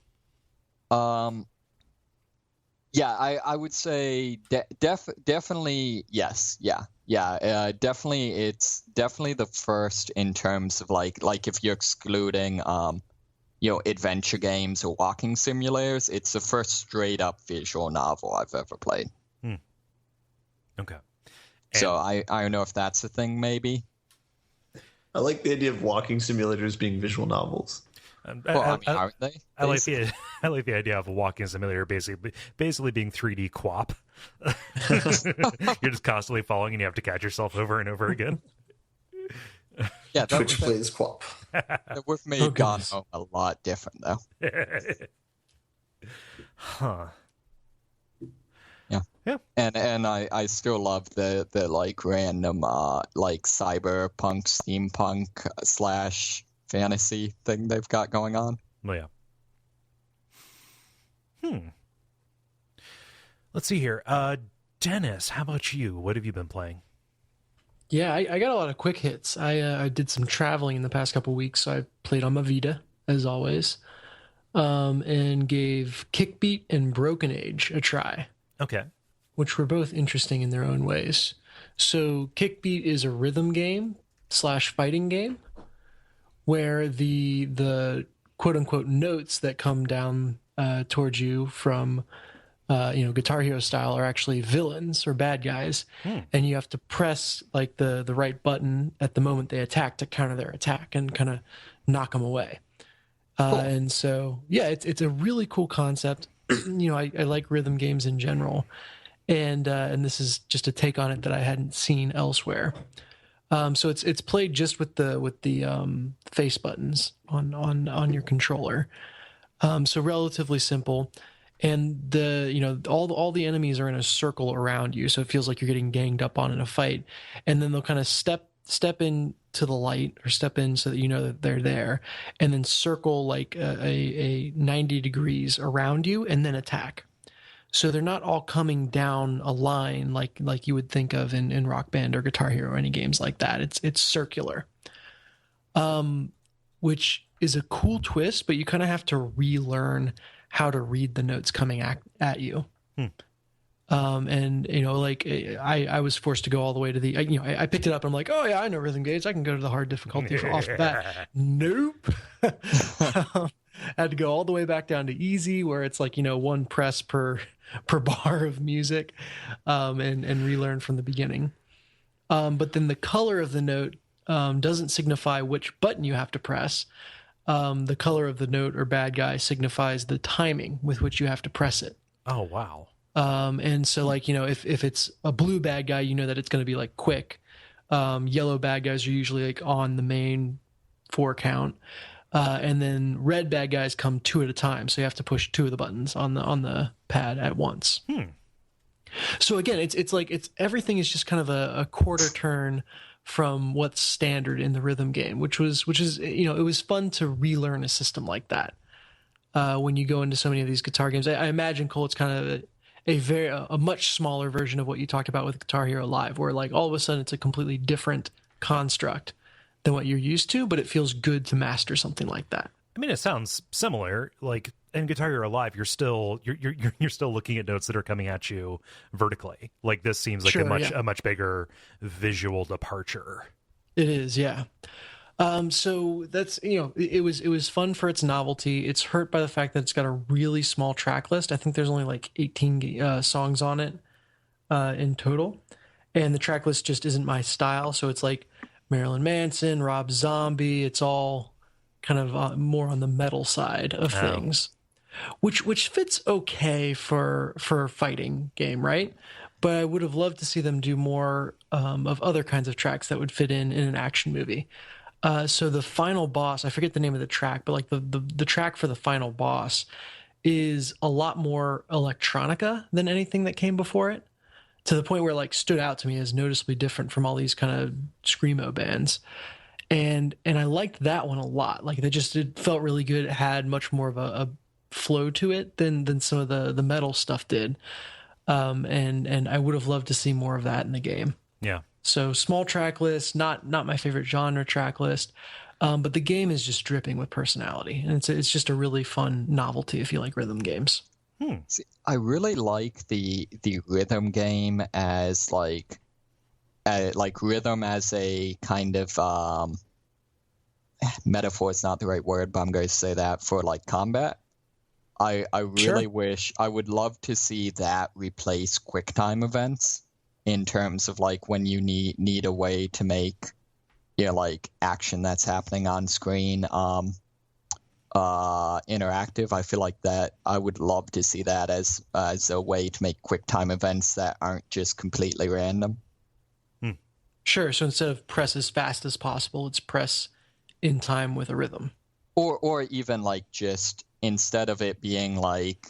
S3: Yeah, I would say definitely yes. Yeah. Definitely, it's definitely the first in terms of like if you're excluding adventure games or walking simulators, it's the first straight up visual novel I've ever played.
S1: Okay.
S3: So I don't know if that's the thing, maybe.
S4: I like the idea of walking simulators being visual novels.
S3: Aren't they?
S1: I like the idea of a walking simulator basically being 3D QWOP. You're just constantly falling, and you have to catch yourself over and over again.
S3: Yeah,
S4: Twitch plays QWOP.
S3: That would have made Gone Home a lot different, though.
S1: Huh.
S3: Yeah. And I still love the like random like cyberpunk steampunk / fantasy thing they've got going on.
S1: Oh yeah. Let's see here. Dennis, how about you? What have you been playing?
S2: Yeah, I got a lot of quick hits. I did some traveling in the past couple weeks, so I played on my Vita, as always, and gave Kickbeat and Broken Age a try.
S1: Okay.
S2: Which were both interesting in their own ways. So Kickbeat is a rhythm game / fighting game where the quote unquote notes that come down towards you from Guitar Hero style are actually villains or bad guys, and you have to press like the right button at the moment they attack to counter their attack and kind of knock them away. Cool. And so yeah, it's a really cool concept. I like rhythm games in general, and this is just a take on it that I hadn't seen elsewhere. So it's played just with the face buttons on your controller. So relatively simple, and all the enemies are in a circle around you, so it feels like you're getting ganged up on in a fight, and then they'll kind of step in to the light or step in so that you know that they're there, and then circle like a 90 degrees around you and then attack. So they're not all coming down a line like you would think of in Rock Band or Guitar Hero or any games like that. It's circular, which is a cool twist, but you kind of have to relearn how to read the notes coming at you. And I was forced to go all the way to the I picked it up and I'm like, oh yeah, I know rhythm games, I can go to the hard difficulty off the bat. Nope. Had to go all the way back down to easy, where it's like one press per bar of music, and relearn from the beginning. But then the color of the note doesn't signify which button you have to press. The color of the note or bad guy signifies the timing with which you have to press it.
S1: Oh wow.
S2: And so if it's a blue bad guy, that it's going to be like quick. Yellow bad guys are usually like on the main 4 count. And then red bad guys come 2 at a time, so you have to push 2 of the buttons on the pad at once. So again, it's everything is just kind of a quarter turn from what's standard in the rhythm game, which is it was fun to relearn a system like that. When you go into so many of these guitar games, I imagine, Cole, it's kind of a much smaller version of what you talked about with Guitar Hero Live, where like all of a sudden it's a completely different construct than what you're used to, but it feels good to master something like that.
S1: I mean, it sounds similar. Like in Guitar Hero Live, you're still looking at notes that are coming at you vertically. Like this seems like a much bigger visual departure. It
S2: is, yeah. So that's it was fun for its novelty. It's hurt by the fact that it's got a really small track list. I think there's only like 18 songs on it in total, and the track list just isn't my style. So it's like Marilyn Manson, Rob Zombie. It's all kind of more on the metal side of things, which fits okay for a fighting game, right? But I would have loved to see them do more of other kinds of tracks that would fit in an action movie. So the final boss, I forget the name of the track, but like the track for the final boss is a lot more electronica than anything that came before it, to the point where it like stood out to me as noticeably different from all these kind of screamo bands. And I liked that one a lot. Like it felt really good. It had much more of a flow to it than some of the metal stuff did. and I would have loved to see more of that in the game.
S1: Yeah.
S2: So small track list, not my favorite genre track list, but the game is just dripping with personality, and it's just a really fun novelty if you like rhythm games.
S3: See, I really like the rhythm game as like rhythm as a kind of metaphor is not the right word, but I'm going to say that for like combat. I really wish I would love to see that replace QuickTime events in terms of like when you need a way to make like action that's happening on screen interactive. I feel like that I would love to see that as a way to make QuickTime events that aren't just completely random.
S2: Sure. So instead of press as fast as possible, it's press in time with a rhythm.
S3: Or even like just instead of it being like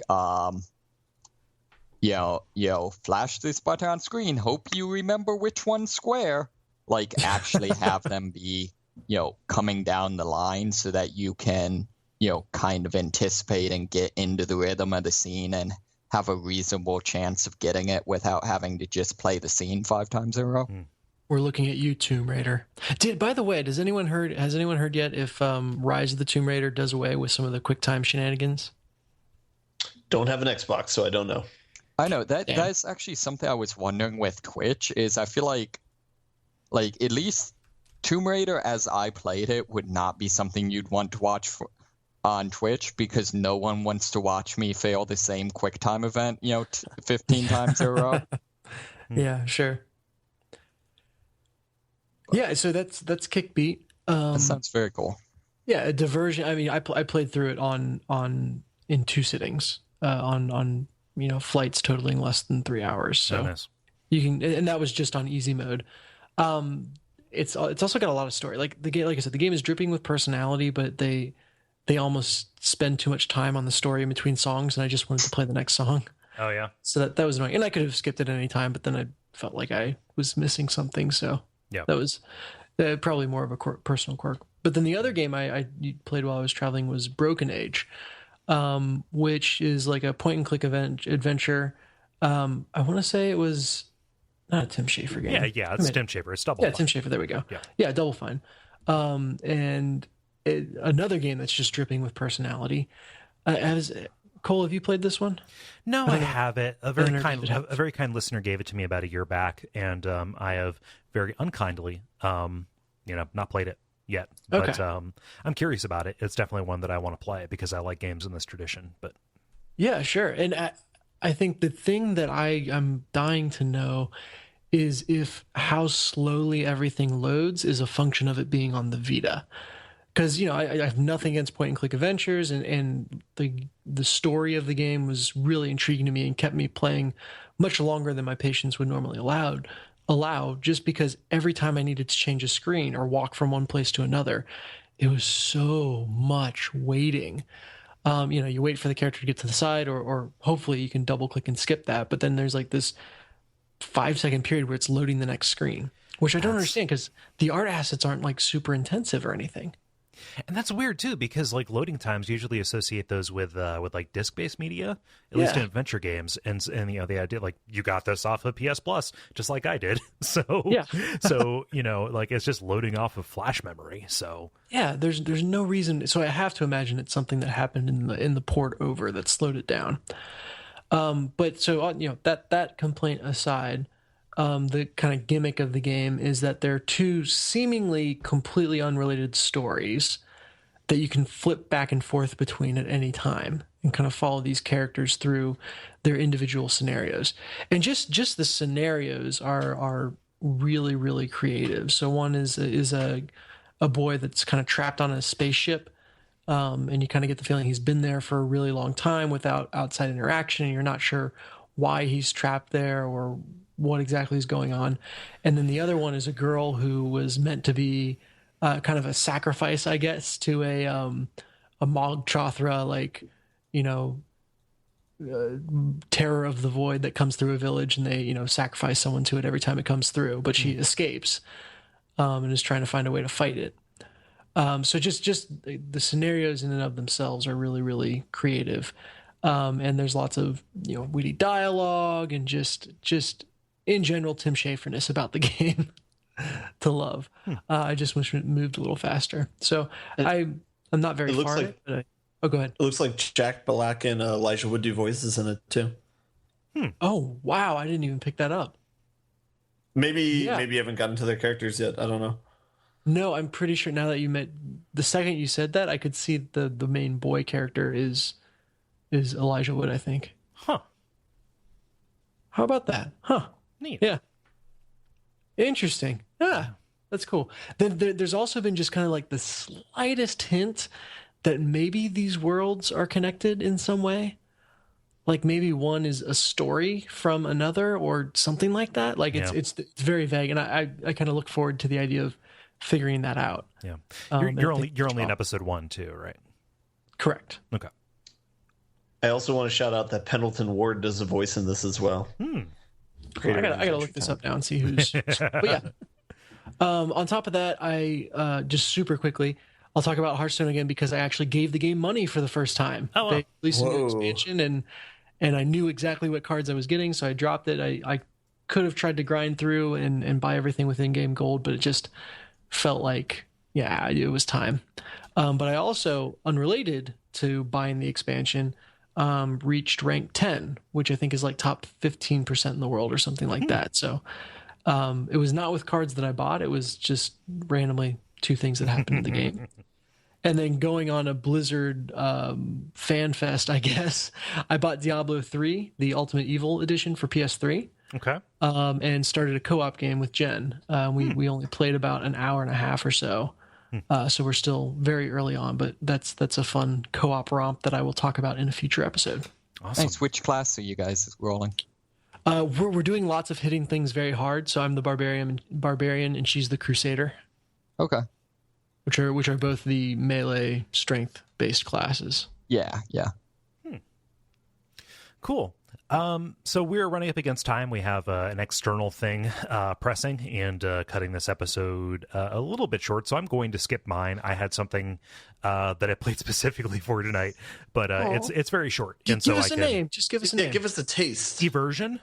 S3: flash this button on screen, hope you remember which one's square. Like actually have them be coming down the line so that you can kind of anticipate and get into the rhythm of the scene and have a reasonable chance of getting it without having to just play the scene 5 times in a row.
S2: We're looking at you, Tomb Raider. By the way, has anyone heard yet if Rise of the Tomb Raider does away with some of the QuickTime shenanigans?
S5: Don't have an Xbox, so I don't know.
S3: I know that's actually something I was wondering with Twitch is I feel like at least Tomb Raider as I played it would not be something you'd want to watch on Twitch because no one wants to watch me fail the same QuickTime event 15 times in a row.
S2: Yeah, sure. Yeah, so that's Kickbeat.
S3: That sounds very cool.
S2: Yeah, a diversion. I mean, I played through it in 2 sittings on flights totaling less than 3 hours. So
S1: nice.
S2: You can, and that was just on easy mode. It's also got a lot of story. Like the game, like I said, the game is dripping with personality, but they almost spend too much time on the story in between songs, and I just wanted to play the next song.
S1: Oh yeah.
S2: So that was annoying, and I could have skipped it at any time, but then I felt like I was missing something. So
S1: yeah,
S2: that was probably more of a personal quirk. But then the other game I played while I was traveling was Broken Age, which is like a point and click adventure. I want to say it was not a Tim Schafer game.
S1: Yeah, it's Tim Schafer. It's Double Fine.
S2: Tim Schafer. There we go. Yeah, Double Fine. And another game that's just dripping with personality. Kole, have you played this one?
S1: No, I haven't. A very kind listener gave it to me about a year back, and I have very unkindly, not played it yet. But I'm curious about it. It's definitely one that I want to play because I like games in this tradition. But
S2: yeah, sure. And I think the thing that I'm dying to know is if how slowly everything loads is a function of it being on the Vita. Because I have nothing against point and click adventures, and the story of the game was really intriguing to me and kept me playing much longer than my patience would normally allow. Just because every time I needed to change a screen or walk from one place to another, it was so much waiting. You wait for the character to get to the side, or hopefully you can double click and skip that. But then there's like this 5-second period where it's loading the next screen, which I don't understand because the art assets aren't like super intensive or anything.
S1: And that's weird too, because like loading times usually associate those with like disc-based media, at least in adventure games, and the idea like you got this off of PS Plus, just like I did. So like it's just loading off of flash memory. So
S2: yeah, there's no reason. So I have to imagine it's something that happened in the port over that slowed it down. But so that complaint aside. The kind of gimmick of the game is that there are 2 seemingly completely unrelated stories that you can flip back and forth between at any time and kind of follow these characters through their individual scenarios. And just the scenarios are really, really creative. So one is a boy that's kind of trapped on a spaceship, and you kind of get the feeling he's been there for a really long time without outside interaction, and you're not sure why he's trapped there or what exactly is going on. And then the other one is a girl who was meant to be kind of a sacrifice, I guess, to a Mog Chothra, like, terror of the void that comes through a village, and they, sacrifice someone to it every time it comes through. But she escapes and is trying to find a way to fight it. So just the scenarios in and of themselves are really, really creative. And there's lots of witty dialogue and just in general Tim Schaferness about the game to love. I just wish it moved a little faster. So I'm not very far in it, but go ahead.
S4: It looks like Jack Black and Elijah Wood do voices in it too.
S2: Oh wow, I didn't even pick that up.
S4: Maybe you haven't gotten to their characters yet. I don't know.
S2: No, I'm pretty sure now that the second you said that, I could see the main boy character is Elijah Wood, I think.
S1: Huh.
S2: How about that? Huh.
S1: Neat.
S2: Yeah. Interesting. That's cool. Then there's also been just kind of like the slightest hint that maybe these worlds are connected in some way. Like maybe one is a story from another or something like that. Like it's very vague, and I kind of look forward to the idea of figuring that out.
S1: Yeah. You're only in episode 1 too, right?
S2: Correct.
S1: Okay.
S5: I also want to shout out that Pendleton Ward does a voice in this as well.
S2: I gotta look this up now and see who's. But yeah. On top of that, I just super quickly, I'll talk about Hearthstone again because I actually gave the game money for the first time.
S1: Oh, wow.
S2: They released a new expansion, and I knew exactly what cards I was getting, so I dropped it. I could have tried to grind through and buy everything with in-game gold, but it just felt like, it was time. But I also, unrelated to buying the expansion, reached rank 10, which I think is like top 15% in the world or something like that. So it was not with cards that I bought. It was just randomly 2 things that happened in the game. And then going on a Blizzard fan fest, I guess, I bought Diablo 3, the Ultimate Evil edition for PS3.
S1: Okay.
S2: And started a co-op game with Jen. We only played about an hour and a half or so. So we're still very early on, but that's a fun co-op romp that I will talk about in a future episode.
S1: Awesome.
S3: Nice. Which class are you guys rolling?
S2: We're doing lots of hitting things very hard. So I'm the barbarian, and she's the crusader.
S3: Okay.
S2: Which are both the melee strength based classes.
S3: Yeah.
S1: Cool. So we're running up against time. We have an external thing pressing and cutting this episode a little bit short. So I'm going to skip mine. I had something that I played specifically for tonight, but it's very short.
S2: Give us a name. Just give us a name.
S4: Give us a taste.
S1: Eversion,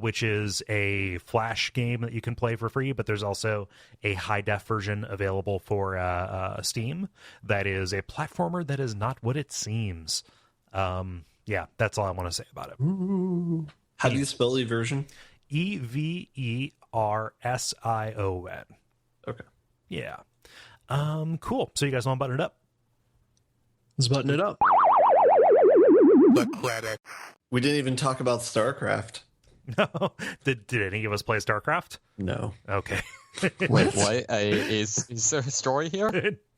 S1: which is a Flash game that you can play for free, but there's also a high-def version available for Steam that is a platformer that is not what it seems. Yeah, that's all I want to say about it.
S2: Ooh.
S4: How do you spell Eversion?
S1: Eversion.
S4: Okay.
S1: Yeah. Cool. So you guys want to button it up?
S2: Let's button it up.
S6: The credit.
S4: We didn't even talk about StarCraft.
S1: No. Did any of us play StarCraft?
S4: No.
S1: Okay.
S3: Wait, what? Is there a story here?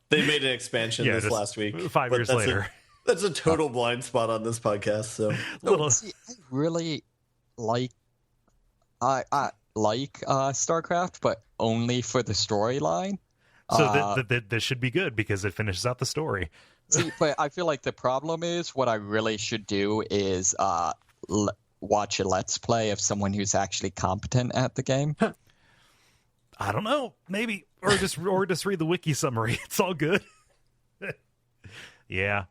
S4: They made an expansion this
S1: just
S4: like
S1: 5 years later.
S4: That's a total blind spot on this podcast. So
S3: See, I really like I like StarCraft, but only for the storyline.
S1: So this should be good because it finishes out the story.
S3: See, but I feel like the problem is what I really should do is watch a Let's Play of someone who's actually competent at the game.
S1: I don't know, maybe, or just read the wiki summary. It's all good. Yeah.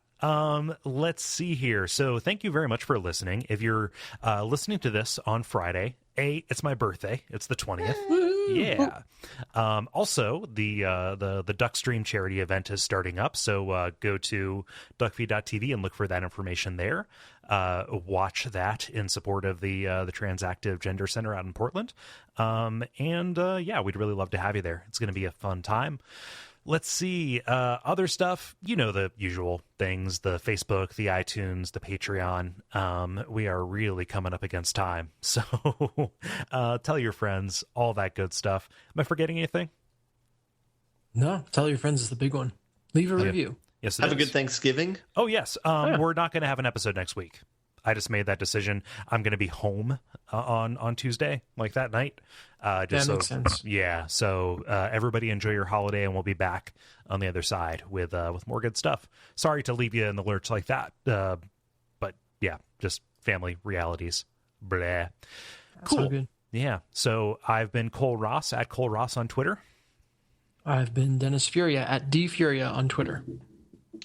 S1: Let's see here. So thank you very much for listening. If you're listening to this on Friday, it's my birthday. It's the 20th. Yeah. Also, the Duckstream charity event is starting up. So go to Duckfeed.tv and look for that information there. Watch that in support of the Transactive Gender Center out in Portland. Yeah, we'd really love to have you there. It's going to be a fun time. Let's see. Other stuff, the usual things, the Facebook, the iTunes, the Patreon. We are really coming up against time. So tell your friends, all that good stuff. Am I forgetting anything?
S2: No, tell your friends is the big one. Leave a review.
S1: Yes,
S4: have a good Thanksgiving.
S1: Oh, yes. We're not going to have an episode next week. I just made that decision. I'm going to be home on Tuesday, like that night.
S2: That makes sense.
S1: Yeah. So everybody enjoy your holiday, and we'll be back on the other side with more good stuff. Sorry to leave you in the lurch like that, but yeah, just family realities. Blah. Cool.
S2: So good.
S1: Yeah. So I've been Kole Ross at Kole Ross on Twitter.
S2: I've been Dennis Furia at DFuria on Twitter.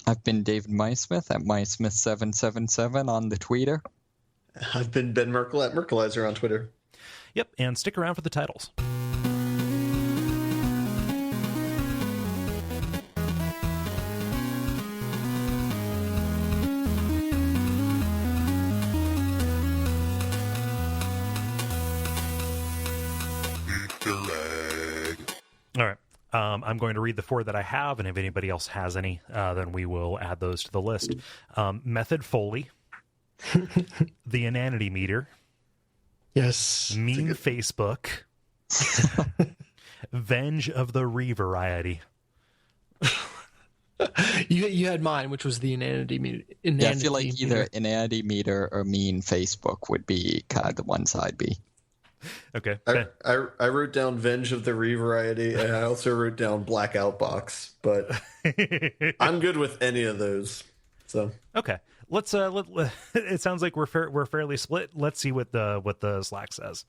S3: I've been David Mysmith at Mysmith777 on the Twitter.
S4: I've been Ben Merkel at Merkelizer on Twitter.
S1: Yep, and stick around for the titles. All right. I'm going to read the 4 that I have, and if anybody else has any, then we will add those to the list. Method Foley, the Inanity Meter,
S2: Yes.
S1: Mean Facebook, Venge of the Re variety.
S2: You had mine, which was the Inanity Meter.
S3: Yeah, I feel like either Inanity Meter or Mean Facebook would be kind of the ones I'd be.
S1: Okay.
S4: I wrote down Venge of the Re variety, and I also wrote down Blackout Box, but I'm good with any of those. So
S1: Okay. Let's it sounds like we're fairly split. Let's see what the Slack says.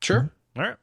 S2: Sure.
S1: All right.